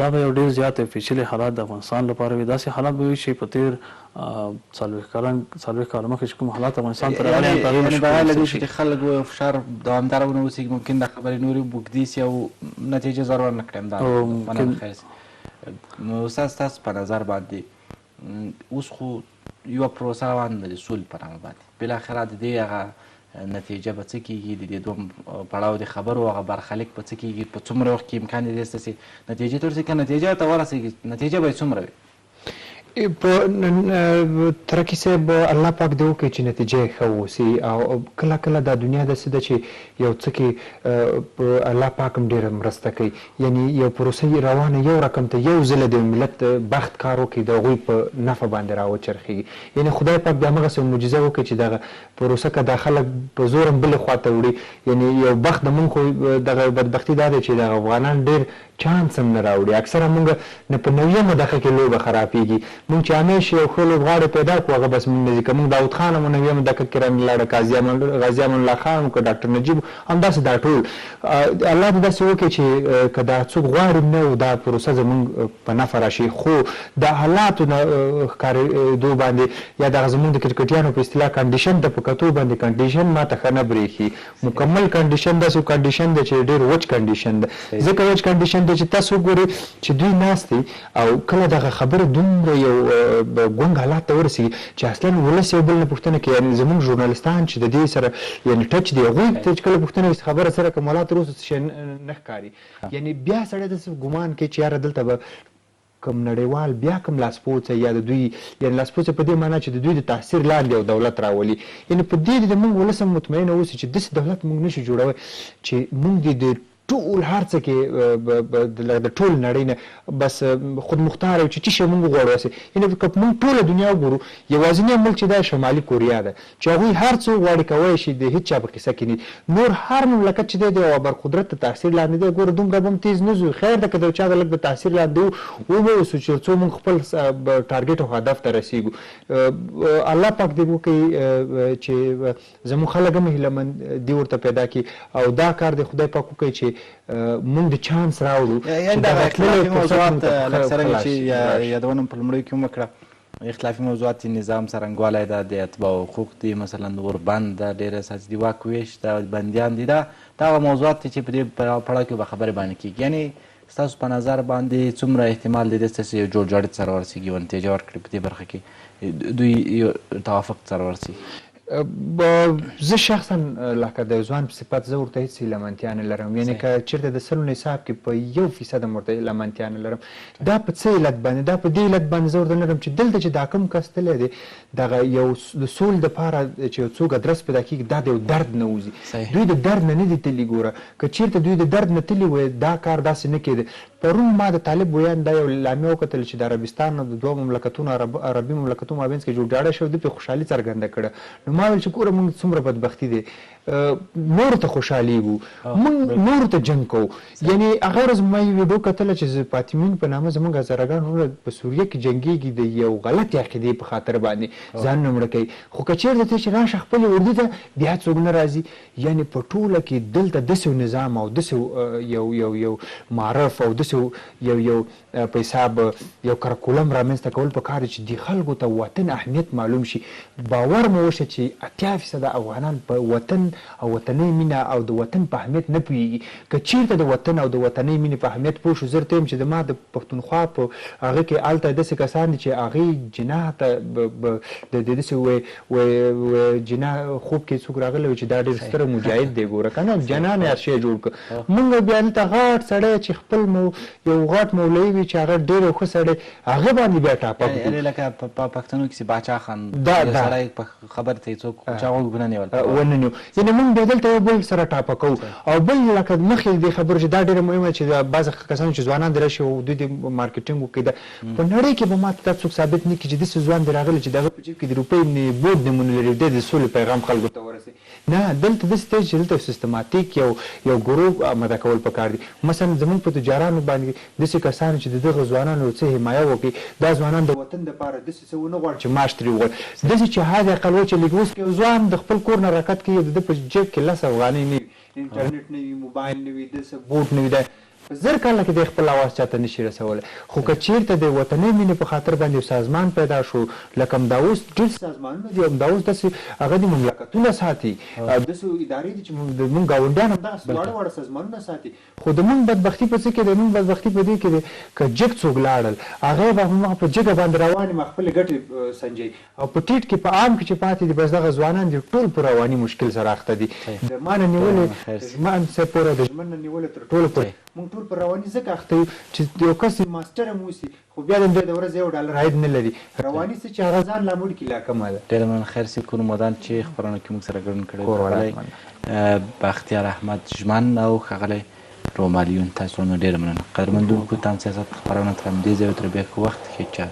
دا به یو ډېر زیات پیچلي حالات د افغانستان لپاره وي داسې حالات به وي چې په تېر 40 کاله مخکې چې کوم حالات افغانستان ته راغلي یعنې بغیر له دې چې خلک و فشار دوامداره ونه اوسېږي ممکن دا خبرې نورې اوږدې شي او نتیجه ضرور نه کړي همدا خیر شي نو ستاسو په نظر باندې اوس خو یوه پروسه روانه ده د سولې په نامه باندې بالاخره د دې هغه نتیجه به څه کېږي د دې دوم پړاو د خبرو هغه برخلیک به څه کېږي په څومره وخت کې امکان دی داسې نتیجې ته ورسېږي که نتیجه ته ورسېږي نتیجه به یې څومره وي ترکی صاحب الله پاک دې وکړي چې نتیجه ښه واوسي او کله کله دا دنیا داسې ده چې یو څه کې الله پاک هم ډېره مرسته کوي یعنې یو پروسه روانه یو رقم ته یو ځله د ملت بخت کار وکړي د هغوی په نفع باندې راوچرخېږي یعنې خدای پاک بیا همغسې معجزه وکړي چې دغه پروسه که دا خلک په زور هم بلې خوا ته وړي یعنې یو بخت د مونږ خو دغه بدبختي دا ده چې دغه افغانان ډېر چانس هم نه راوړي اکثره مونږ نه په 90مه دقیقه کې لوبه خرابېږي مونږ چې همیشه یو ښه لوبغاړی پیدا کړو هغه بس مونږ نه ځي که مونږ داود خان هم 90مه دقیقه کې رانلاړه غازي امان الله خان که ډاکټر نجیب همداسې دا ټول الله دې داسې وکړي چې که دا څوک غواړي نه و دا پروسه زمونږ په نفع راشي خو د حالاتو نه ښکارېدو باندې یا دغه زمونږ د کرکټیانو په اصطلاح کنډیشن ته په کتو باندې کنډیشن ماته ښه نه برېښي مکمل کنډیشن داسې کنډیشن دی چې ډېر وچ کنډیشن دی ځکه وچ کنډیشن دی چې تاسو وګورئ چې دوی ناست دي او کله دغه خبره دومره یو ګونګ حالات ته ورسېږي چې اصلا ولس یو بل نه پوښتنه کوي یعنې زموږ ژورنالستان چې د دې سره یعنې ټچ دی هغوی ته چې کله پوښتنه وشي خبره سره که مولا تر اوسه څه شی نه ښکاري یعنې بیا سړی داسې ګمان کوي چې یاره دلته به کوم نړیوال بیا کوم لاسپوڅه یا د دوی یعنې لاسپوڅه په دې معنا چې د دوی د تاثیر لاندې یو دولت راولي یعنې په دې د موږ ولس هم مطمئنه اوسي چې داسې دولت موږ نشو جوړوی چې موږ د ټول هر څه کې د ټول نړۍ نه بس خود مختار او چې شی موږ غواړو واسي یعنې که موږ ټوله دنیا وګورو یوازینی ملک چې دا شمالي کوریا ده چې هغوی هر څه غواړي کولی شي د هېڅ چا په کیسه کې نه نور هر مملکت چې دی د یو برقدرت د تاثیر لاندې دی ګوره دومره به هم تیز نه ځو خیر ده که د چا د لږ د تاثیر لاندې وبه اوسو چې څو موږ خپل ټارګېټ او هدف ته رسېږو الله پاک دې وکړي چې زموږ خلک هم هیلهمند دي ورته پیدا کړي او دا کار دې خدای پاک وکړي چې مونږ د چانس راوړو یعنې دغه اختلافي موضوعات لکه څرنګه چې یادونه په لومړیو کې هم وکړه اختلافي موضوعات نظام څرنګوالی ده د اتباع حقوق دي مثلا اوربند ده ډېر اساسي دي واک ویش ده بندیان دي دا هغه موضوعات دي چې په دې پړاو کې به خبرې باندې کېږي یعنې ستاسو په نظر باندې څومره احتمال دی داسې چې یو جوړجاړي سره ورسېږي او نتیجه ورکړي په دې برخه کې دوی یو توافق سره ورسېږي؟ زه شخصا لکه د ځوان په صفت زه ورته هېڅ لېوالتیا نه لرم، یعنې که چېرته د سلو حساب کې په 1% هم ورته لېوالتیا نه لرم. دا په څه علت باندې؟ دا په دې علت باندې زه ورته نه لرم چې دلته چې دا کوم کس تللی دی دغه یو د سولې دپاره چې یو څوک ادرس پیدا کېږي دا د یو درد نه وځي. دوی د درد نه نه دي تللي. ګوره که چېرته دوی د درد نه تللي وای دا کار داسې نه کېده. پرون ما د طالب ویان دا یو اعلامیه وکتل چې د عربستان او د دوه مملکتونو عربي مملکتونو مابینځ کې جوړجاړی شوی، ده پرې خوشحالي څرګنده کړه. نو ما ویل چې ګوره موږ څومره بدبختي دی، نورو ته خوشحالېږو، موږ نورو ته جنګ کوو. یعنې هغه ورځ ما یو ویډیو کتله چې پاتمیون په نامه زموږ هزاره ګان په سوریه کې جنګېږي د یو غلطې عقیدې په خاطر باندې ځانونه مړه کوي. خو که چېرته ته چې راشه خپلې اردو ته بیا څوک نه راځي. یعنې په ټوله کې دلته داسې نظام او داسې یو معرف او داسې یو په حساب یو کرکولم رامنځته کول پکار چې د خلکو ته وطن اهمیت معلوم شي. باور مو وشه چې 80% افغانان په وطن او وطني مینه او د وطن په اهمیت نه پوهېږي. که چېرته د وطن او د وطني مینې په اهمیت پوه شو، زه درته وایم چې د ما د پښتونخوا په هغه کې هلته داسې کسان دي چې هغې جناح ته د داسې جناح خوب کې څوک راغلی وي چې دا ډېر ستره مجاهد دی. ګوره که نه جنان هر شی جوړ کړه. مونږ بیا هلته غټ سړی چې خپل یو غټ مولوي وي چې هغه ډېر ښه سړی هغه باندې بیا ټاپه کړو. لکه په پښتنو کې چې باچا خان سړی په خبر ته څوک چا غوږ ونه نیول ونه نیو. یعنې مونږ بیا دلته یو بل سره ټاپه کوو. او بل لکه مخکې دې خبرو چې دا ډېره مهمه چې بعضې کسانو چې ځوانان دې راشي او دوی د مارکیټینګ وکړي په نړۍ کې به ما ته دا څوک ثابت نه کړي چې داسې ځوان دې راغلی چې د هغه په جیب کې د روپۍ بوډ نمونه لري، دی د سولې پیغام خلکو ته ورسوي. نه، دلته داسې دی چې دلته سیستماتیک یو ګروپ اماده کول پکار دي. مثلا زموږ په تجارانو باندې داسې کسان چې د دغه ځوانانو څه حمایه وکړي، دا ځوانان د وطن دپاره داسې څه ونه غواړي چې معاش ترې وغواړي. داسې چې حد اقل و چې لږ اوس که یو ځوان د خپل کور نه راکت کوي د ده په جیب کې 10 افغانۍ نه وي، انټرنېټ نه وي، موبایل نه وي، داسې بوټ نه وي، دا په 1000 کاله کې د خپل اواز چاته نشي رسولی. خو که چېرته د وطني مینې په خاطر باندې یو سازمان پیدا شو، لکه همدا اوس ډېر سازمانونه دي، همدا اوس داسې هغه د مملکتونه ساتي، داسې ادارې دي چې زموږ ګاونډیان همدغسې واړه واړه سازمانونه ساتي. خو د موږ بدبختي په څه کې دی؟ موږ بدبختي په دې کې دی که جګ څوک لاړل هغه به هماغه په جګه باندې روان یم خپلې ګټې سنجوي، او په ټیټ کې په عام کې چې پاتې دي بس دغه ځوانان دي ټول په رواني مشکل سره اخته دي. د ما نه نیولې ژمن څه پورې د ژمن نه نیولې تر ټولو پورې موږ ټول په رواني ځکه اخته یو چې یو کس ماسټر هم اوسي خو بیا د ورځې $1 عاید نه لري. رواني څه چې هغه ځان لا مړ کړي لا کمه ده. ډېره مننه خیر صاحب کوم مدان چې خبرونه کې موږ سره ګډون کړی بختیار احمد ژمن او ښاغلی رومالیون. تاسو نو ډېره مننه. قدرمنو کو تاسو سیاست خبرونه تر همدې ځای تر بیا وخت کې چا